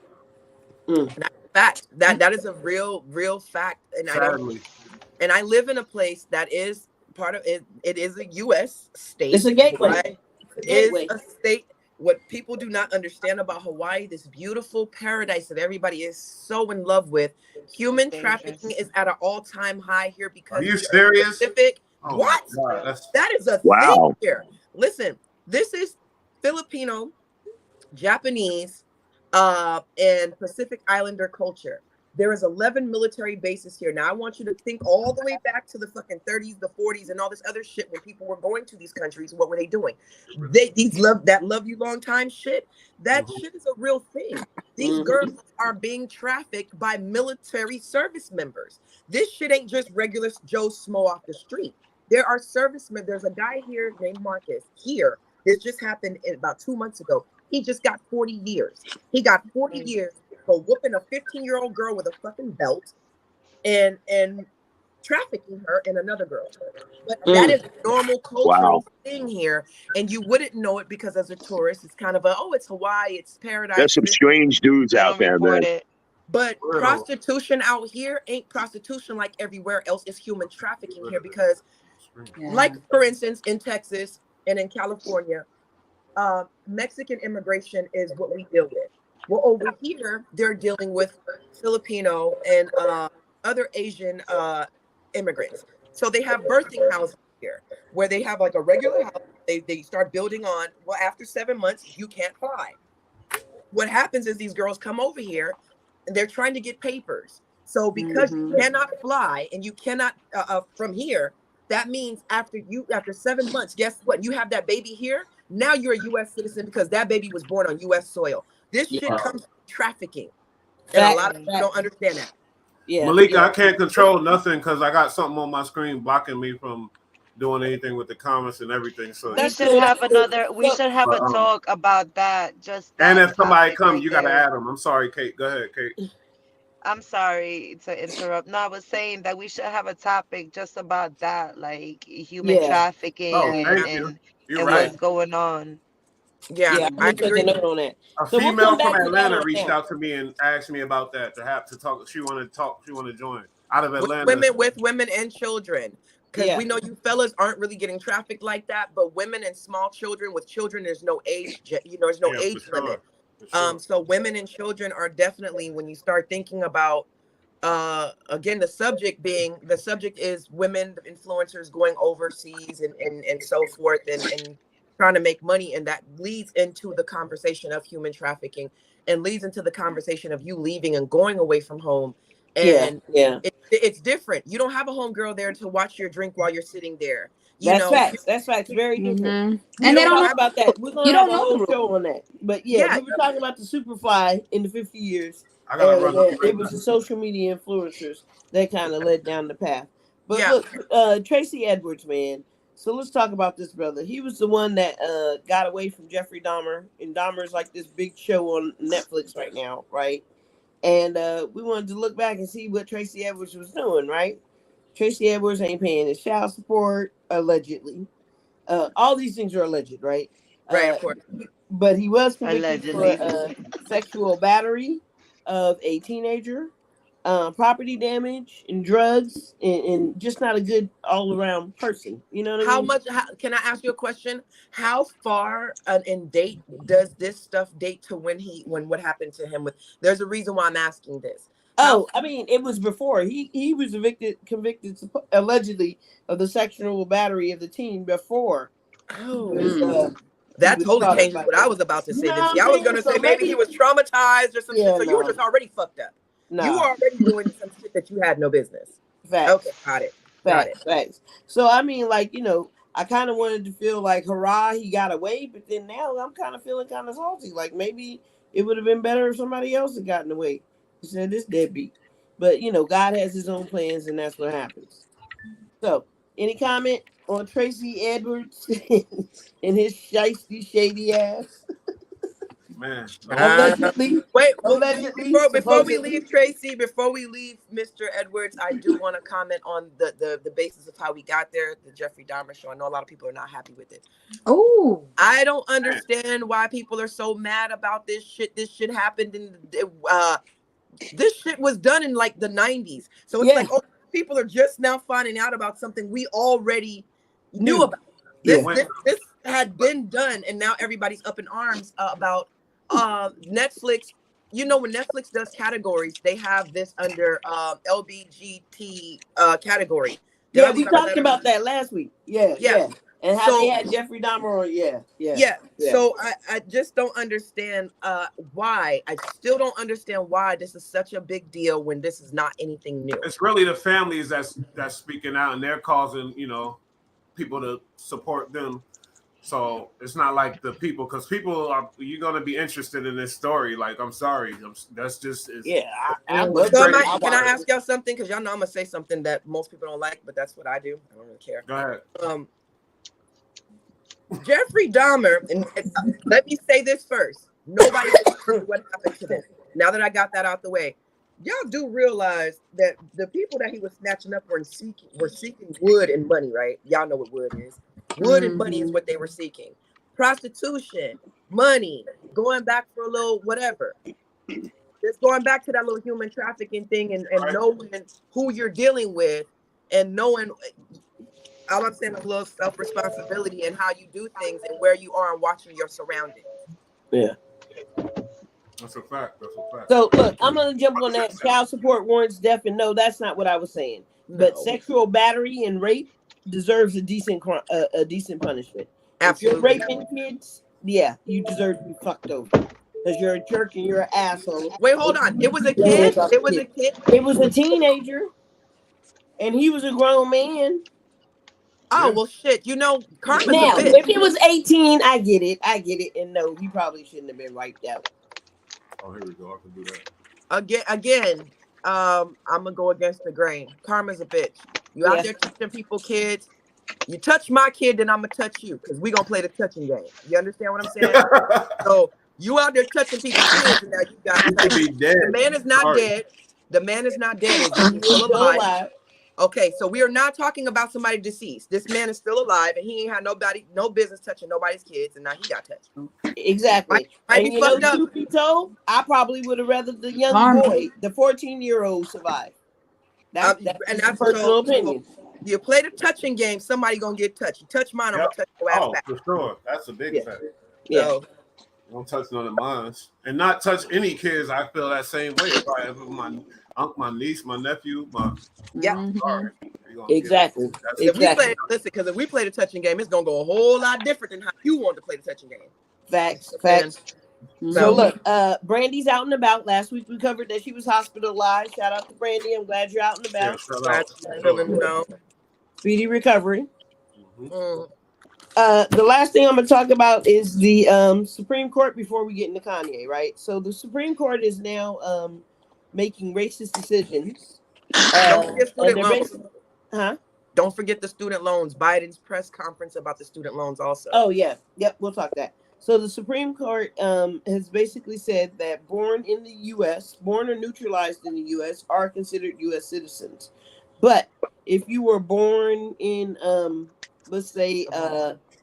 That's a fact. That is a real fact. And I live in a place that is part of it. It is a U.S. state. It's a gateway. Right? It is a state what people do not understand about Hawaii, this beautiful paradise that everybody is so in love with, human trafficking is at an all-time high here Are because you we are serious? Pacific. Oh What? my God, that's That is a thing Wow. here. Listen, this is Filipino, Japanese, and Pacific Islander culture. There is 11 military bases here. Now I want you to think all the way back to the fucking 30s, the 40s, and all this other shit when people were going to these countries. What were they doing? These love you long time shit. That shit is a real thing. These girls are being trafficked by military service members. This shit ain't just regular Joe Smo off the street. There are servicemen. There's a guy here named Marcus here. This just happened about 2 months ago. He just got 40 years. He got 40 years for whooping a 15-year-old girl with a fucking belt and trafficking her and another girl. But that is a normal cultural thing here, and you wouldn't know it because as a tourist, it's kind of it's Hawaii, it's paradise. There's some strange dudes They out don't there, report man. it. But prostitution out here ain't prostitution like everywhere else. It's human trafficking here because, like for instance, in Texas and in California, Mexican immigration is what we deal with. Well, over here, they're dealing with Filipino and other Asian immigrants. So they have birthing houses here where they have like a regular house. They start building on. Well, after 7 months, you can't fly. What happens is these girls come over here and they're trying to get papers. So because you cannot fly and you cannot from here, that means after 7 months, guess what? You have that baby here. Now you're a U.S. citizen because that baby was born on U.S. soil. This shit comes from trafficking, and a lot of people don't understand that. Yeah, Malika, I can't control nothing because I got something on my screen blocking me from doing anything with the comments and everything. So we should have another. We should have a talk about that. Just that and if somebody topic comes, right you got to there. add them. I'm sorry, Kate. Go ahead, Kate. I'm sorry to interrupt. No, I was saying that we should have a topic just about that, like human trafficking and what's going on. Yeah, I take agree. a note on that. A So we'll female come from back to that Atlanta on reached that. out to me and asked me about that to talk. She wanted to talk. She wanted to join out of Atlanta. With women and children. Because we know you fellas aren't really getting trafficked like that, but women and small children, with children, there's no age, there's no age limit. So women and children are definitely, when you start thinking about, again, the subject is women influencers going overseas and so forth and trying to make money. And that leads into the conversation of human trafficking and leads into the conversation of you leaving and going away from home. And it's different. You don't have a homegirl there to watch your drink while you're sitting there. Facts. That's facts. Very different. And We they don't talk know about that. We're gonna have a whole show on that. But we were talking about the Superfly in the 50 years. It was the social media influencers that kind of led down the path. But look, Tracy Edwards, man. So let's talk about this brother. He was the one that got away from Jeffrey Dahmer, and Dahmer's like this big show on Netflix right now, right? And we wanted to look back and see what Tracy Edwards was doing, right? Tracy Edwards ain't paying his child support, allegedly. All these things are alleged, right? Right, of course. But he was convicted for sexual battery of a teenager, property damage, and drugs, and just not a good all-around person. You know what I mean? Can I ask you a question? How far in date does this stuff date to when what happened to him? There's a reason why I'm asking this. I mean, it was before he was convicted allegedly of the sexual battery of the teen before. That totally changes what I was about to say. I was going to say maybe he was traumatized or some shit. So you were just already fucked up. You were already doing some shit that you had no business. Facts. Okay, got it. Facts. So I mean, like, I kind of wanted to feel like, hurrah, he got away. But then now I'm kind of feeling kind of salty. Like maybe it would have been better if somebody else had gotten away. He said this deadbeat. But God has his own plans, and that's what happens. So, any comment on Tracy Edwards and his shiesty, shady ass? Man, allegedly. Wait, before we leave Tracy, before we leave Mr. Edwards, I do want to comment on the basis of how we got there, the Jeffrey Dahmer show. I know a lot of people are not happy with it. Oh, I don't understand why people are so mad about this shit. This shit happened in this shit was done in like the 90s. So it's like, people are just now finding out about something we already knew about. This had been done, and now everybody's up in arms about Netflix. You know, when Netflix does categories, they have this under LBGT category. Yeah, we talked about that last week. Yeah. And how they had Jeffrey Dahmer on. Yeah. So I just don't understand why. I still don't understand why this is such a big deal when this is not anything new. It's really the families that's speaking out, and they're causing, people to support them. So it's not like the people, because you're gonna be interested in this story. Like, I'm sorry, that's just can I ask y'all something? Because y'all know I'm gonna say something that most people don't like, but that's what I do. I don't really care. Go ahead. Jeffrey Dahmer, and let me say this first. Nobody knows what happened to them. Now that I got that out the way, y'all do realize that the people that he was snatching up were seeking wood and money, right? Y'all know what wood is. Wood and money is what they were seeking. Prostitution, money, going back for a little whatever. Just going back to that little human trafficking thing and knowing who you're dealing with and knowing, all I'm saying is a little self-responsibility and how you do things and where you are and watching your surroundings. Yeah. That's a fact. So look, I'm gonna jump on that. Child support warrants death, and no, that's not what I was saying. But sexual battery and rape deserves a decent punishment. Absolutely. If you're raping kids, you deserve to be fucked over because you're a jerk and you're an asshole. Wait, hold on. It was a kid. It was a kid. It was a teenager, and he was a grown man. Oh well, shit. Karma's now, a bitch. if it was 18, I get it, and no, he probably shouldn't have been wiped out. Oh, here we go. I can do that. Again, I'm gonna go against the grain. Karma's a bitch. You out there touching people, kids. You touch my kid, then I'm gonna touch you because we gonna play the touching game. You understand what I'm saying? So you out there touching people's kids, and now you got to be dead. The man is not dead. The man is not dead. He's still alive. Okay, so we are not talking about somebody deceased. This man is still alive, and he ain't had no business touching nobody's kids, and now he got touched. Exactly. Might be fucked up. Truth be told, I probably would have rather the young boy, the 14-year-old, survive. That's personal opinion. You play the touching game, somebody gonna get touched. You touch mine, I'm gonna touch your ass back. For sure. That's a big fact. Yeah. So, don't touch none of mine. And not touch any kids. I feel that same way. If I have my uncle, my niece, my nephew, Exactly. Because if we play the touching game, it's gonna go a whole lot different than how you want to play the touching game. Facts. So look, Brandy's out and about. Last week we covered that she was hospitalized. Shout out to Brandy. I'm glad you're out and about. Speedy recovery. The last thing I'm going to talk about is the Supreme Court before we get into Kanye, right? So the Supreme Court is now making racist decisions. Don't forget the student loans. Biden's press conference about the student loans also. Oh, yeah. Yep, we'll talk that. So the Supreme Court has basically said that born in the U.S., born or neutralized in the U.S., are considered U.S. citizens. But if you were born in, let's say,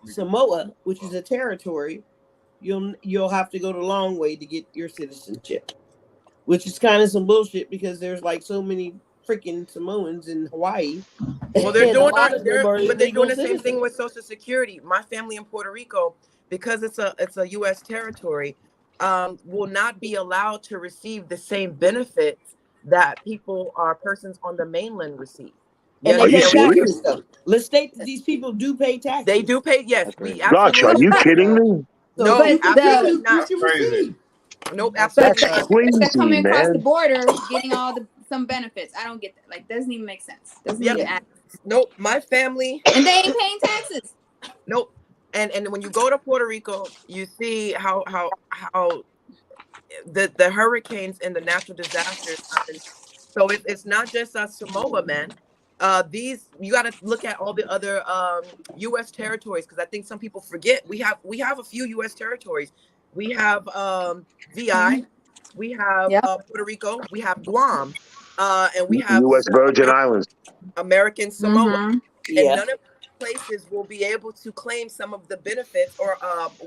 Samoa, which is a territory, you'll have to go the long way to get your citizenship, which is kind of some bullshit because there's like so many freaking Samoans in Hawaii. Well, they're doing the same thing with Social Security. My family in Puerto Rico, because it's a U.S. territory, will not be allowed to receive the same benefits that persons on the mainland receive. And they pay taxes, though. Let's state that these people do pay taxes. They do pay, yes. Gosh, are you kidding me? No, absolutely not. Crazy. Nope, absolutely That's not. crazy, They're coming across man. the border, getting some benefits. I don't get that. Like, doesn't even make sense. Nope, my family. And they ain't paying taxes. Nope. And when you go to Puerto Rico, you see how the hurricanes and the natural disasters happen. So it's not just Samoa, man. You got to look at all the other U.S. territories, because I think some people forget we have a few U.S. territories. We have VI, we have Puerto Rico, we have Guam, and we have U.S. Virgin Islands, American Samoa. And places will be able to claim some of the benefits or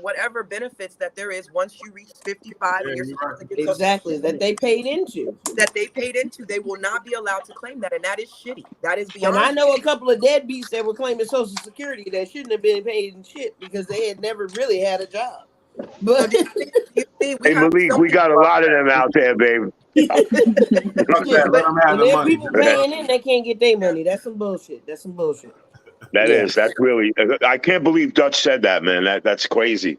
whatever benefits that there is once you reach 55 and you're supposed to get exactly that they paid into. They will not be allowed to claim that, and that is shitty. That is beyond. And I know a couple of deadbeats that were claiming Social Security that shouldn't have been paid in shit because they had never really had a job. But hey Malik, we got a lot of them out there, babe. and there people paying in, they can't get their money. That's some bullshit. That's really. I can't believe Dutch said that, man. That's crazy.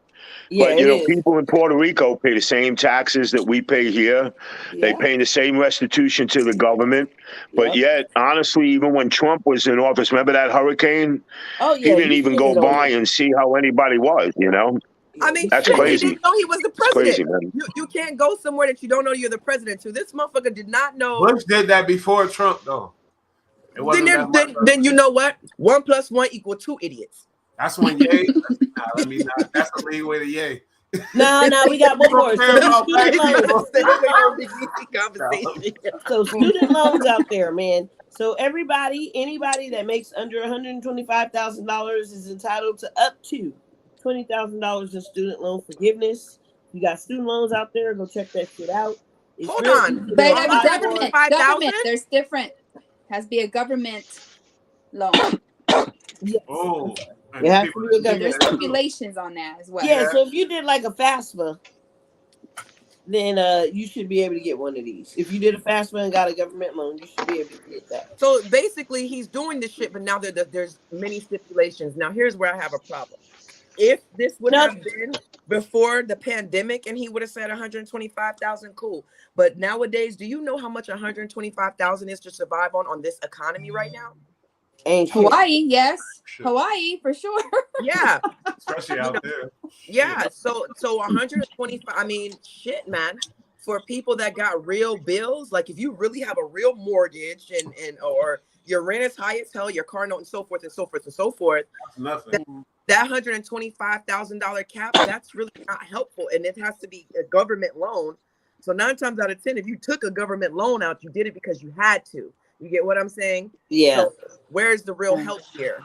Yeah, but you know, people in Puerto Rico pay the same taxes that we pay here. Yeah. They pay the same restitution to the government. But yet, honestly, even when Trump was in office, remember that hurricane? Oh yeah, he didn't even go by and see how anybody was. You know. I mean, that's shit, crazy. He didn't know he was the president. Crazy, man. You can't go somewhere that you don't know you're the president to. This motherfucker did not know. Bush did that before Trump, though. Then you know what? 1 + 1 = 2 idiots. That's when Ye. That's the lead way to Ye. No, we got one more. So student loans out there, man. So anybody that makes under $125,000 is entitled to up to $20,000 in student loan forgiveness. You got student loans out there, go check that shit out. Hold on. But government, there's different. Has to be a government loan. Yes. Oh. There's stipulations on that as well. Yeah, so if you did like a FAFSA, then you should be able to get one of these. If you did a FAFSA and got a government loan, you should be able to get that. So basically, he's doing this shit, but now there's many stipulations. Now, here's where I have a problem. If this would have been before the pandemic and he would have said 125,000, cool. But nowadays, do you know how much 125,000 is to survive on this economy right now? Hawaii, yes. Hawaii for sure. Yeah. Especially out there. Yeah. So 125, I mean, shit, man. For people that got real bills, like if you really have a real mortgage and or your rent is high as hell, your car note and so forth and so forth and so forth. That's nothing. That $125,000 cap, that's really not helpful. And it has to be a government loan. So 9 times out of 10, if you took a government loan out, you did it because you had to. You get what I'm saying? Yeah. So where's the real help here?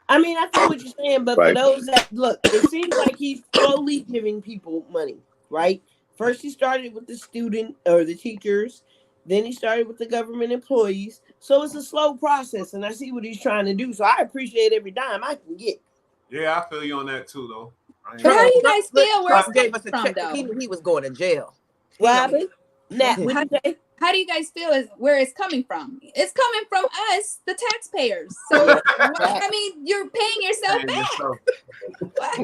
I mean, I feel what you're saying, but for those that look, it seems like he's slowly giving people money, right? First, he started with the student or the teachers. Then he started with the government employees. So it's a slow process, and I see what he's trying to do. So I appreciate every dime I can get. Yeah, I feel you on that too, though. But how do you guys feel? Where it's coming from, though? He was going to jail. What happened? Nat, what did you say? How do you guys feel is where it's coming from? It's coming from us, the taxpayers. So I mean, you're paying yourself back.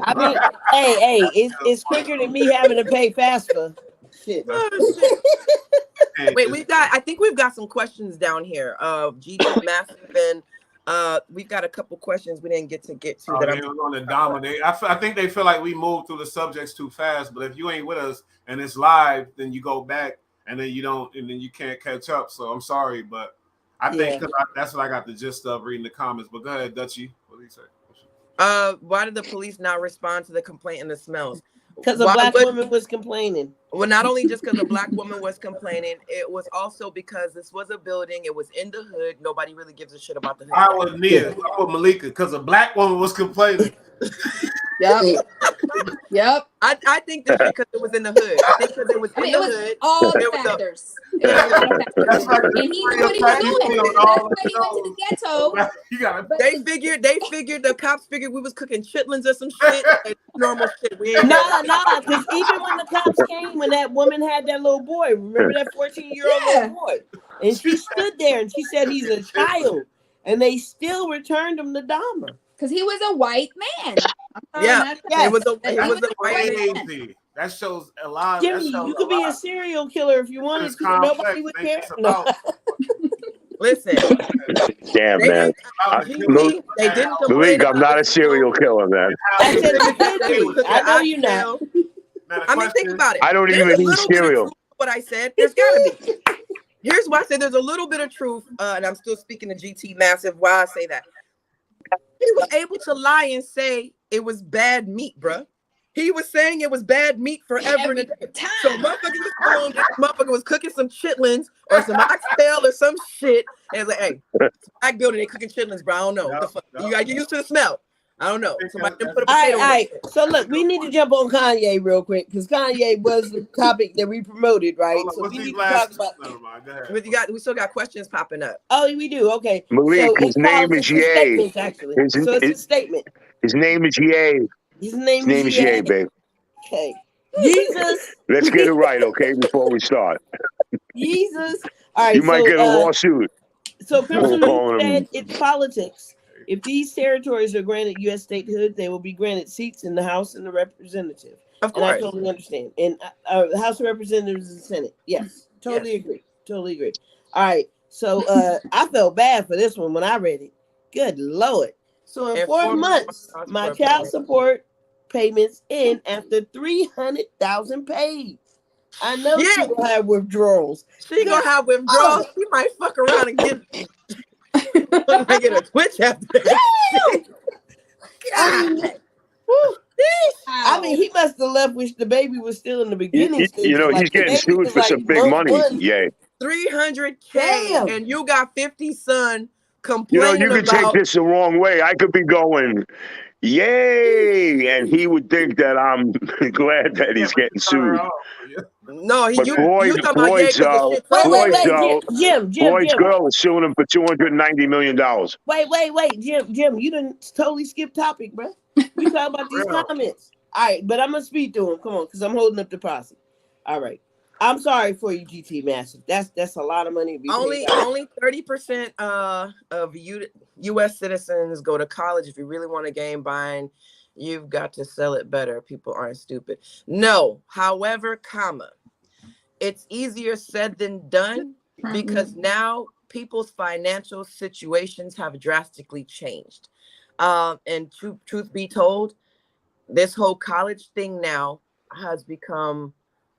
I mean, hey, it's quicker than me having to pay FAFSA. Shit. Wait, I think we've got some questions down here. GT Massive and we've got a couple questions we didn't get to. That I'm going to dominate. I think they feel like we moved through the subjects too fast. But if you ain't with us and it's live, then you go back. And then you can't catch up. So I'm sorry, but I think that's what I got the gist of reading the comments. But go ahead, Dutchie. What do you say? Why did the police not respond to the complaint and the smells? Because a black woman was complaining. Well, not only just because a black woman was complaining, it was also because this was a building. It was in the hood. Nobody really gives a shit about the hood. I was near. I was Malika because a black woman was complaining. Yep. I think this because it was in the hood. I think because it was in the hood. All the factors. And he knew what he was doing. That's why he went to the ghetto. They figured the cops figured we was cooking chitlins or some shit. Normal shit. No, because even when the cops came, when that woman had that little boy, remember that 14-year-old little boy? And she stood there and she said he's a child. And they still returned him to Dahmer. Because he was a white man. It was a white man. That shows a lot. Jimmy, you could be a serial killer if you wanted to. Nobody would care. No. Listen. Damn, man. Malik, I'm not a serial killer, man. I said I know you're not. I mean, think about it. I don't even eat cereal. What I said, there's gotta be. Here's why I said there's a little bit of truth, and I'm still speaking to GT Massive. Why I say that. He was able to lie and say it was bad meat, bruh. He was saying it was bad meat forever and a day. So motherfucker was home, this motherfucker was cooking some chitlins or some oxtail or some shit. And it's like, hey, black building, they cooking chitlins, bro. I don't know. What the fuck? You gotta get used to the smell. I don't know. Somebody didn't put a potato all right. So look, we need to jump on Kanye real quick because Kanye was the topic that we promoted, right? Hold on, So what's we these need to last? talk about. Never mind. Go ahead. We still got questions popping up. Oh, we do. Okay. Malik, So his it's name is his Ye. statements actually. So it's his statement. His name is Ye. His name is Ye, babe. Okay. Jesus. Let's get it right, okay, before we start. Jesus. All right. You might get a lawsuit. So Crimson calling said him. it's politics. If these territories are granted U.S. statehood, they will be granted seats in the House and the Representative. Of course. And I totally understand. And the House of Representatives and Senate. Yes. Totally agree. Totally agree. All right. So I felt bad for this one when I read it. Good Lord. So in 4 months, my child support payments in after 300,000 paid. I know she gonna have withdrawals. She gonna have withdrawals. She might fuck around and get a twitch after that. I mean, he must have left with the baby was still in the beginning stage. You know, he's getting sued for some big money. Yeah. 300K, and you got 50 son complaining you could take this the wrong way. I could be going, yay, and he would think that I'm glad that he's getting sued. No, but Floyd's girl is suing him for $290 million. Wait, Jim, you didn't totally skip topic, bro. We talking about these comments. All right, but I'm gonna speak to him. Come on, because I'm holding up the posse. All right. I'm sorry for you, GT Massive. That's a lot of money. Only 30% of U.S. citizens go to college. If you really want a game buying, you've got to sell it better. People aren't stupid. No, however, it's easier said than done because now people's financial situations have drastically changed. And truth be told, this whole college thing now has become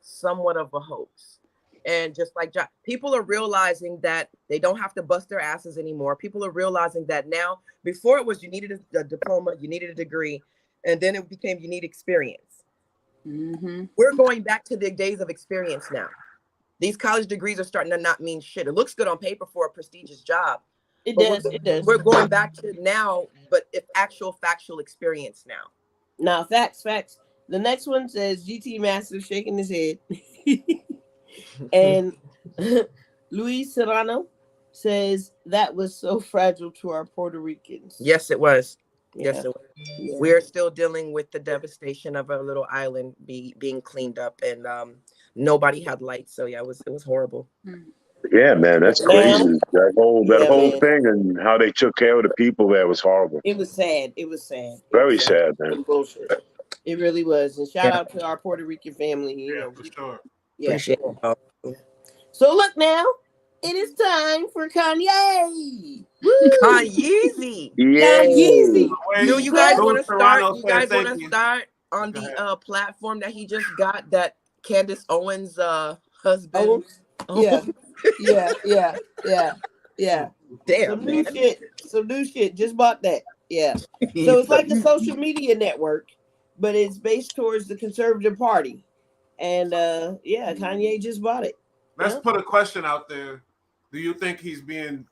somewhat of a hoax. And just like people are realizing that they don't have to bust their asses anymore. People are realizing that now, before it was you needed a diploma, you needed a degree, and then it became you need experience. We're going back to the days of experience now. These college degrees are starting to not mean shit. It looks good on paper for a prestigious job. It does. We're going back to now, but it's actual factual experience now. Now, facts. The next one says GT Massive shaking his head. And Luis Serrano says that was so fragile to our Puerto Ricans. Yes, it was. Yeah. Yes, it was. Yeah. We're still dealing with the devastation of a little island being cleaned up, and nobody had lights. So yeah, it was horrible. Yeah, man, that's crazy. That whole thing and how they took care of the people there was horrible. It was sad. Very sad, man. Bullshit. It really was. And shout out to our Puerto Rican family. You know, for sure. Yeah. So look now, it is time for Kanye. Kanye. Kanye. Do you guys want to start? You guys want to start on the platform that he just got, that Candace Owens' husband? Yeah. Damn. Some new shit. Just bought that. Yeah. So it's like a social media network, but it's based towards the conservative party. And Kanye just bought it. Let's put a question out there. Do you think he's being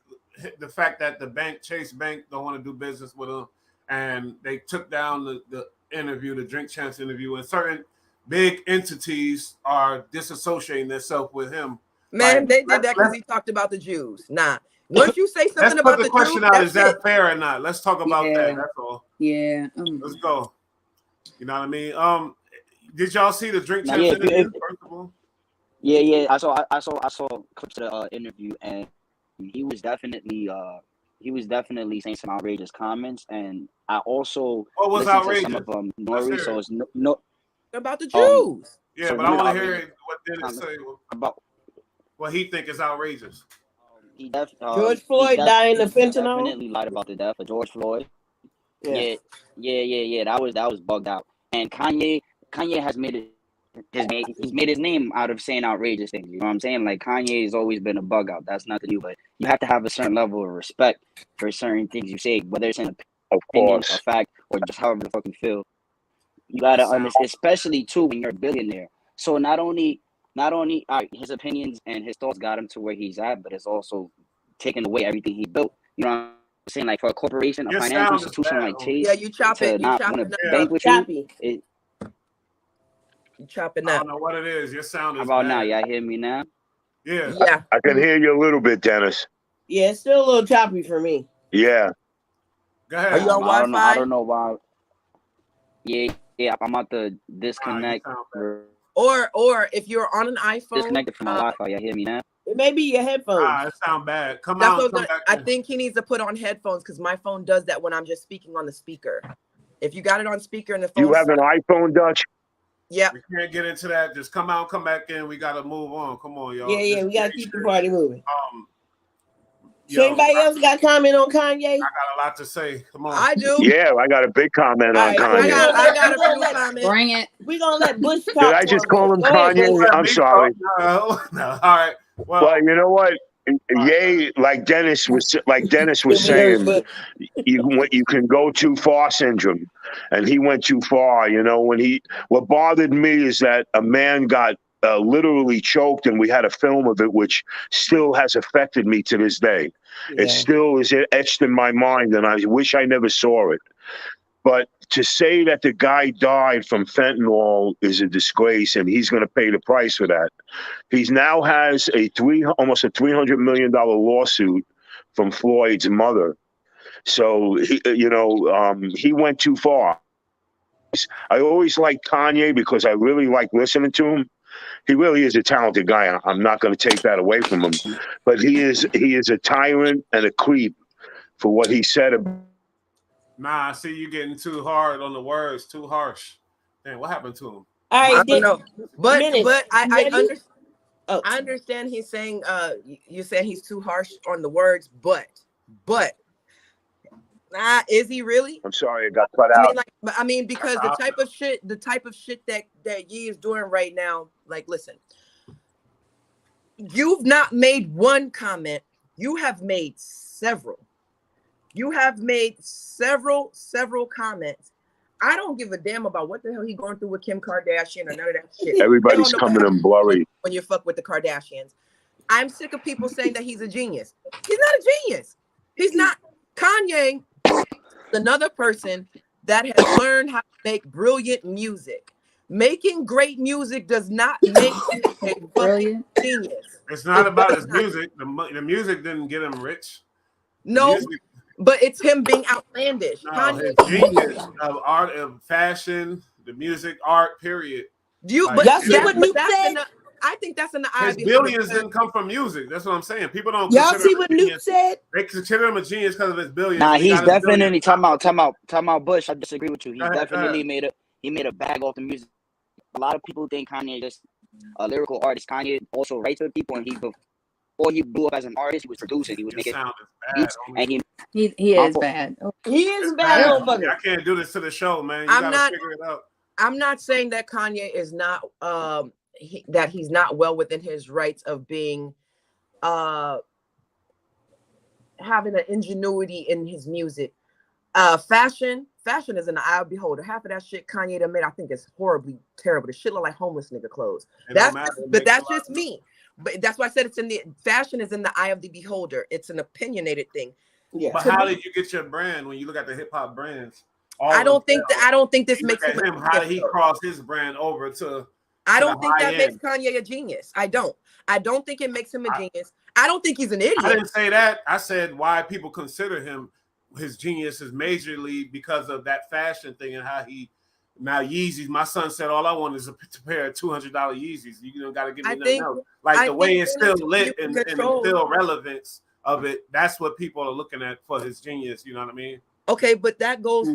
the fact that the bank, Chase Bank, don't want to do business with him, and they took down the interview, the Drink Champs interview, and certain big entities are disassociating themselves with him? Man, they did that because he talked about the Jews. Nah. Once you say something about the question Jews, out, is that fair or not? Let's talk about that. That's all. Yeah. Let's go. You know what I mean? Did y'all see the Drink Champs interview, first of all? Yeah. I saw clips of the interview, and he was definitely saying some outrageous comments, and I also what was outrageous? Some of them, Nori, so it's no about the Jews. Yeah, so but I want to hear what Dennis say about what he think is outrageous. George Floyd dying of fentanyl. Definitely lied about the death of George Floyd. Yeah. That was bugged out. And Kanye has he's made his name out of saying outrageous things. You know what I'm saying? Like, Kanye has always been a bug out. That's nothing new, but you have to have a certain level of respect for certain things you say, whether it's an opinion, a fact, or just however the fuck you feel. You gotta understand, especially too when you're a billionaire. So not only all right, his opinions and his thoughts got him to where he's at, but it's also taking away everything he built. You know what I'm saying? Like for a corporation, a Your financial sound is institution bad, like homie. Chase, Yeah, you chop to it. You not chop want it. to Yeah. bank with Choppy. you, You chopping I up. don't know what it is. Your sound how is about bad. now? Y'all hear me now? Yeah. Yeah. I can hear you a little bit, Dennis. Yeah, it's still a little choppy for me. Yeah. Go Are ahead. you on I don't know. I Wi-Fi? don't know why. Yeah. I'm about to Nah, you disconnect. sound bad. Or if you're on an iPhone, Disconnected from my Wi-Fi. Y'all hear me now? It may be your headphones. It sound bad. Come that's out. what Come back I in. think he needs to put on headphones because my phone does that when I'm just speaking on the speaker. If you got it on speaker and the phone, You have an iPhone, Dutch? yeah. We can't get into that. Just come out, come back in. We gotta move on. Come on, y'all. Yeah, we gotta keep the party moving. So Yo, anybody else got comment on Kanye? I got a lot to say. Come on. I do. Yeah, I got a big comment on All right, so Kanye. I got a few comments. Bring it. We're gonna let Bush talk. Did I just call him Kanye? I'm sorry. No. All right. Well, you know what? Yay, like Dennis was saying, you can go too far syndrome, and he went too far. You know, what bothered me is that a man got literally choked, and we had a film of it, which still has affected me to this day. Yeah. It still is etched in my mind, and I wish I never saw it. But to say that the guy died from fentanyl is a disgrace, and he's going to pay the price for that. He now has almost a $300 million lawsuit from Floyd's mother. So he went too far. I always liked Kanye because I really like listening to him. He really is a talented guy. I'm not going to take that away from him, but he is a tyrant and a creep for what he said. Nah, I see you getting too hard on the words, too harsh. Man, what happened to him? All right, I don't know. But I I understand he's saying you said he's too harsh on the words, but is he really? I'm sorry, I got cut out. I mean, because the type of shit that Ye is doing right now, like, listen, you've not made one comment, you have made several. You have made several comments. I don't give a damn about what the hell he going through with Kim Kardashian or none of that shit. Everybody's coming in blurry. When you fuck with the Kardashians. I'm sick of people saying that he's a genius. He's not a genius. He's not. Kanye is another person that has learned how to make brilliant music. Making great music does not make you a fucking genius. It's not about his music. The music didn't get him rich. No, but it's him being outlandish. No, his genius of art, of fashion, the music, art, period. Y'all see what Nuke said? I think that's in the eye. His billions didn't come from music. That's what I'm saying. People don't. Y'all see what Nuke said? They consider him a genius because of his billions. Nah, he's definitely talking about Bush. I disagree with you. He definitely made a bag off the music. A lot of people think Kanye is just a lyrical artist. Kanye also writes for people, and before he blew up as an artist, he was producing. He was making beats, and he is bad. He is bad, motherfucker. I can't do this to the show, man. You gotta figure it out. I'm not saying that Kanye is not that he's not well within his rights of being having an ingenuity in his music. Fashion is in the eye of the beholder. Half of that shit Kanye done made, I think, is horribly terrible. The shit look like homeless nigga clothes. That's just me. But that's why I said fashion is in the eye of the beholder. It's an opinionated thing. Yeah. But how did you get your brand when you look at the hip hop brands? I don't think this makes him how he crossed his brand over to. I don't think that makes Kanye a genius. I don't think it makes him a genius. I don't think he's an idiot. I didn't say that. I said why people consider him his genius is majorly because of that fashion thing and how he now Yeezys. My son said all I want is a pair of $200 Yeezys. You don't got to give me nothing else. Like the way it's still lit and still relevance of it. That's what people are looking at for his genius. You know what I mean? Okay, but that goes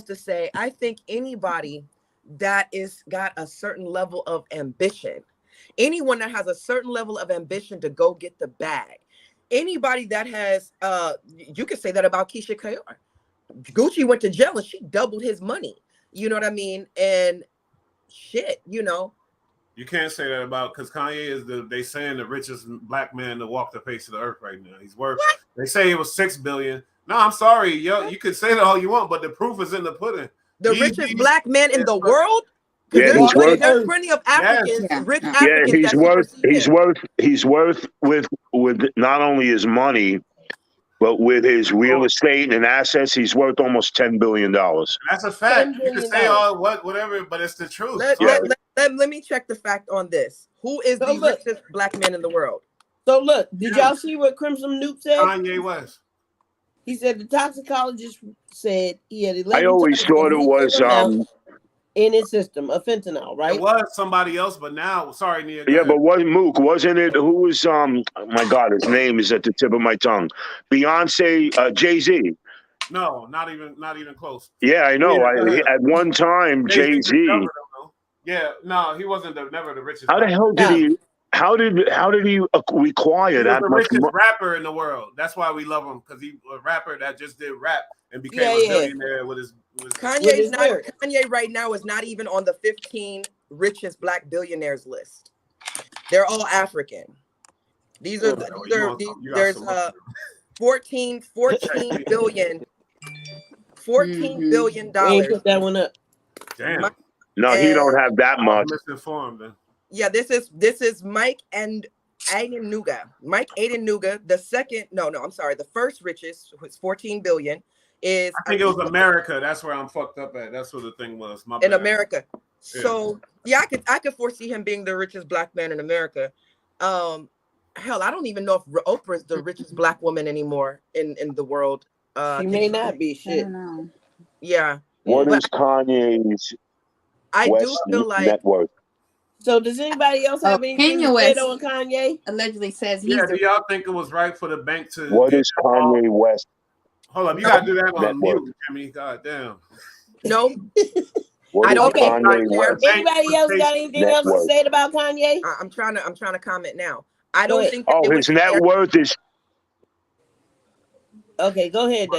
to say I think anybody that is got a certain level of ambition, anyone that has a certain level of ambition to go get the bag, anybody that has you could say that about Keisha Kaur. Gucci went to jail and she doubled his money. You know what I mean? And shit, you know. You can't say that about because Kanye is they saying the richest black man to walk the face of the earth right now. He's worth. They say it was $6 billion. No, I'm sorry, yo. You could say that all you want, but the proof is in the pudding. The richest black man in the world? Yeah, Because he's worth. there's plenty of Africans, rich Africans he's that worth. supersede him. He's worth with not only his money, but with his real estate and assets, he's worth almost $10 billion. That's a fact. You can say all whatever, but it's the truth. Let me check the fact on this. Who is the richest black man in the world? So look, did y'all see what Crimson Nuke said? Kanye West. He said the toxicologist said he had 11 I always thought it was in his system of fentanyl, right? It was somebody else, but now, sorry, Nia. Yeah, but wasn't it? Who was? Oh my God, his name is at the tip of my tongue. Beyonce, Jay-Z. No, not even close. Yeah, I know. At one time, Jay-Z. Yeah, no, he wasn't never the richest. How the hell did he? How did he require that much? He was the richest rapper in the world. That's why we love him, because he was a rapper that just did rap and became a billionaire with his. Kanye right now is not even on the 15 richest black billionaires list. They're all African. There's 14 billion. $14 billion. Put that one up. Damn. No, he don't have that much. Misinformed then. Yeah, this is Mike and Aiden Nuga. Mike Aiden Nuga, the first richest was 14 billion. I think it was America. That's where I'm fucked up at. That's what the thing was. In America. So yeah, I could foresee him being the richest black man in America. Hell, I don't even know if Oprah's the richest black woman anymore in the world. She may not be. Shit. Yeah. What is Kanye's? I do feel like net worth. So does anybody else have anything to say on Kanye? Allegedly says he's. Yeah, do y'all think it was right for the bank to? What is Kanye West? Hold up, you gotta do that on mute, Jimmy. God damn. No. I don't think anybody else got anything else to say about Kanye? I'm trying to comment now. I don't think his net worth is. Okay, go ahead.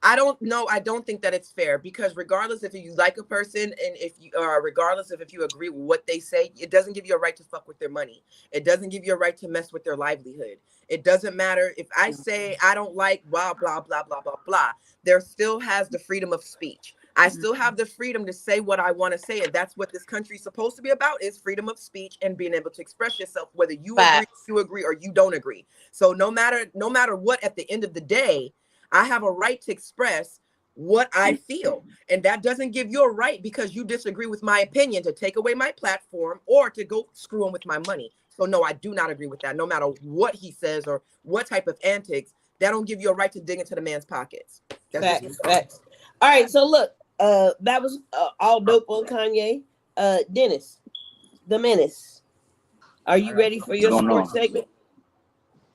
I don't know. I don't think that it's fair, because regardless if you like a person and if you regardless of if you agree with what they say, it doesn't give you a right to fuck with their money. It doesn't give you a right to mess with their livelihood. It doesn't matter if I say I don't like blah blah blah blah blah blah. There still has the freedom of speech. I still have the freedom to say what I want to say, and that's what this country is supposed to be about: is freedom of speech and being able to express yourself, whether you agree or you don't agree. So no matter what, at the end of the day, I have a right to express what I feel, and that doesn't give you a right, because you disagree with my opinion, to take away my platform or to go screw him with my money. So no, I do not agree with that. No matter what he says or what type of antics, that don't give you a right to dig into the man's pockets. Facts. All right, so look. That was all dope on Kanye. Dennis, the Menace. Are you ready for your sports segment?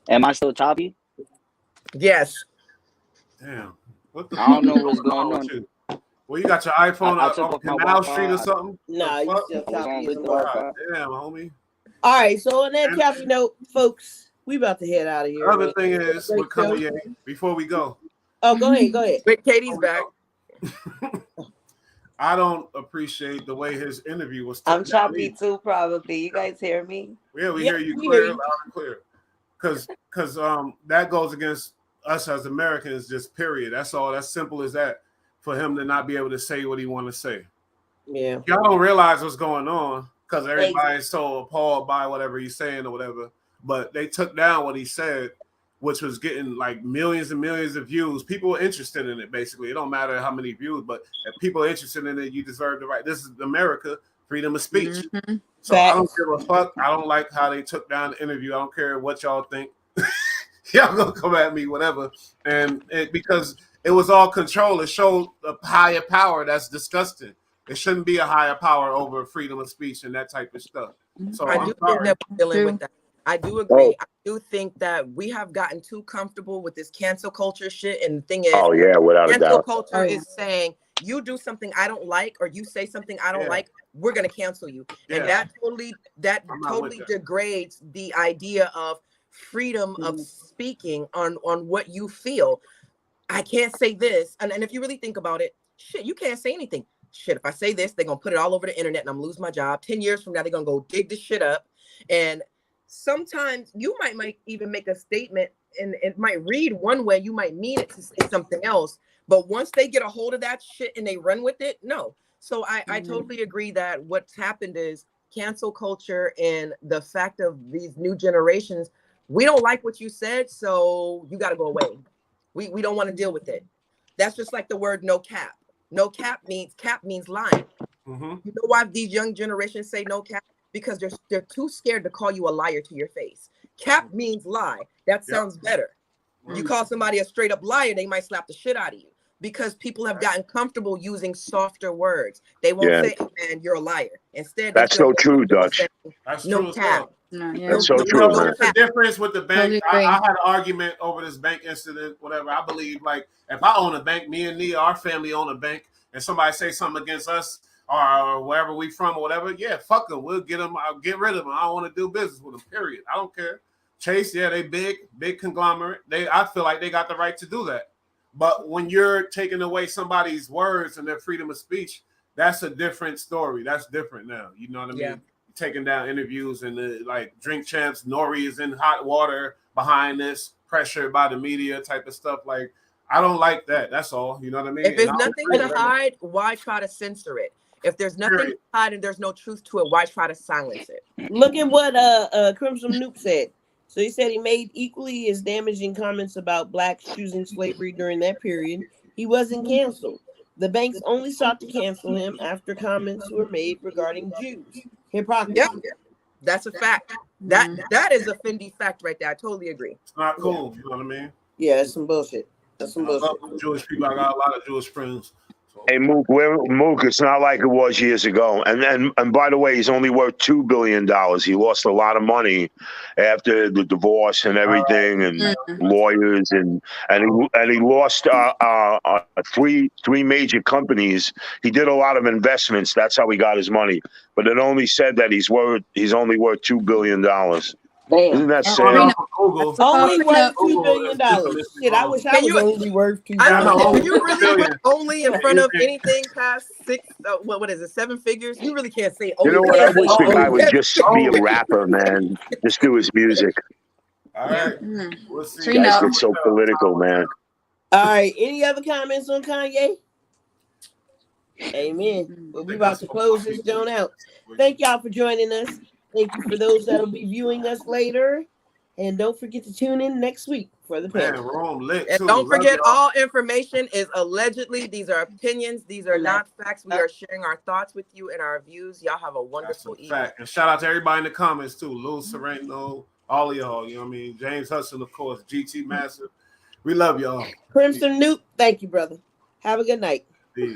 Am I still choppy? Yes. Damn. I don't know what's going on. Well, you got your iPhone on Canal Street or something? No, you still choppy. Damn, homie. All right, so on that choppy note, folks, we about to head out of here. Other thing is, with Kanye, before we go. Oh, go ahead. Wait, Katie's back. I don't appreciate the way his interview was. I'm choppy too, probably. You guys hear me? Yeah, we hear you clear, loud and clear. Because that goes against us as Americans, just period. That's all. That's simple as that. For him to not be able to say what he want to say. Yeah. Y'all don't realize what's going on because everybody's so appalled by whatever he's saying or whatever. But they took down what he said, which was getting like millions and millions of views. People are interested in it, basically. It don't matter how many views, but if people are interested in it, you deserve the right. This is America, freedom of speech. Mm-hmm. So I don't give a fuck. I don't like how they took down the interview. I don't care what y'all think. Y'all gonna come at me, whatever. And because it was all control. It showed a higher power. That's disgusting. It shouldn't be a higher power over freedom of speech and that type of stuff. So I do think that we're dealing with that. I do agree. I do think that we have gotten too comfortable with this cancel culture shit. And the thing is, without a doubt, cancel culture is saying you do something I don't like, or you say something I don't like, we're gonna cancel you. And that totally degrades the idea of freedom of speaking on what you feel. I can't say this, and if you really think about it, shit, you can't say anything. Shit, if I say this, they're gonna put it all over the internet, and I'm gonna lose my job. 10 years from now, they're gonna go dig this shit up, and sometimes you might even make a statement and it might read one way, you might mean it to say something else. But once they get a hold of that shit and they run with it, no. So I totally agree that what's happened is cancel culture and the fact of these new generations, we don't like what you said, so you got to go away. We don't want to deal with it. That's just like the word no cap. No cap means lying. Mm-hmm. You know why these young generations say no cap? Because they're too scared to call you a liar to your face. Cap means lie. That sounds better. You call somebody a straight up liar, they might slap the shit out of you because people have gotten comfortable using softer words. They won't say, "Oh, man, you're a liar." Instead, that's so true, Dutch. That's no true. cap. That's so true, man. There's a difference with the bank. Totally I had an argument over this bank incident, whatever. I believe, like, if I own a bank, me and Nia, our family own a bank, and somebody say something against us or wherever we from or whatever, yeah, fuck them. We'll get them. I'll get rid of them. I don't want to do business with them, period. I don't care. Chase, yeah, they big conglomerate. I feel like they got the right to do that. But when you're taking away somebody's words and their freedom of speech, that's a different story. That's different now. You know what I mean? Yeah. Taking down interviews and like Drink Champs, Nori is in hot water behind this, pressured by the media type of stuff. Like, I don't like that. That's all. You know what I mean? If there's nothing to hide, why try to censor it? If there's nothing to hide and there's no truth to it, why try to silence it? Look at what Crimson Noop said. So he said he made equally as damaging comments about blacks choosing slavery during that period. He wasn't canceled. The banks only sought to cancel him after comments were made regarding Jews. Hypocrisy. Yep. That's a fact. That is a Fendi fact right there. I totally agree. It's not cool. You know what I mean? Yeah, that's some bullshit. That's some bullshit. I love Jewish people. I got a lot of Jewish friends. So. Hey, Mook, it's not like it was years ago. And by the way, he's only worth $2 billion. He lost a lot of money after the divorce and everything, and lawyers, and he lost three major companies. He did a lot of investments. That's how he got his money. But it only said that he's only worth $2 billion. Damn. Isn't that sad? Only worth $2 billion. Shit, I wish I was only worth $2 billion. Can you really put only in front of anything past six? What is it? 7 figures? You really can't say only. You know what? I wish the guy would just be a rapper, man. Just do his music. All right. We'll see. You guys get so political, man. All right. Any other comments on Kanye? Amen. Well, we're about to close this joint out. Thank y'all for joining us. Thank you for those that will be viewing us later. And don't forget to tune in next week for the panel. And don't forget, all information is allegedly. These are opinions. These are not facts. We are sharing our thoughts with you and our views. Y'all have a wonderful evening. Fact. And shout out to everybody in the comments too. Lou Sereno, all of y'all. You know what I mean? James Hudson, of course. GT Massive. We love y'all. Crimson Noop, thank you, brother. Have a good night. Peace.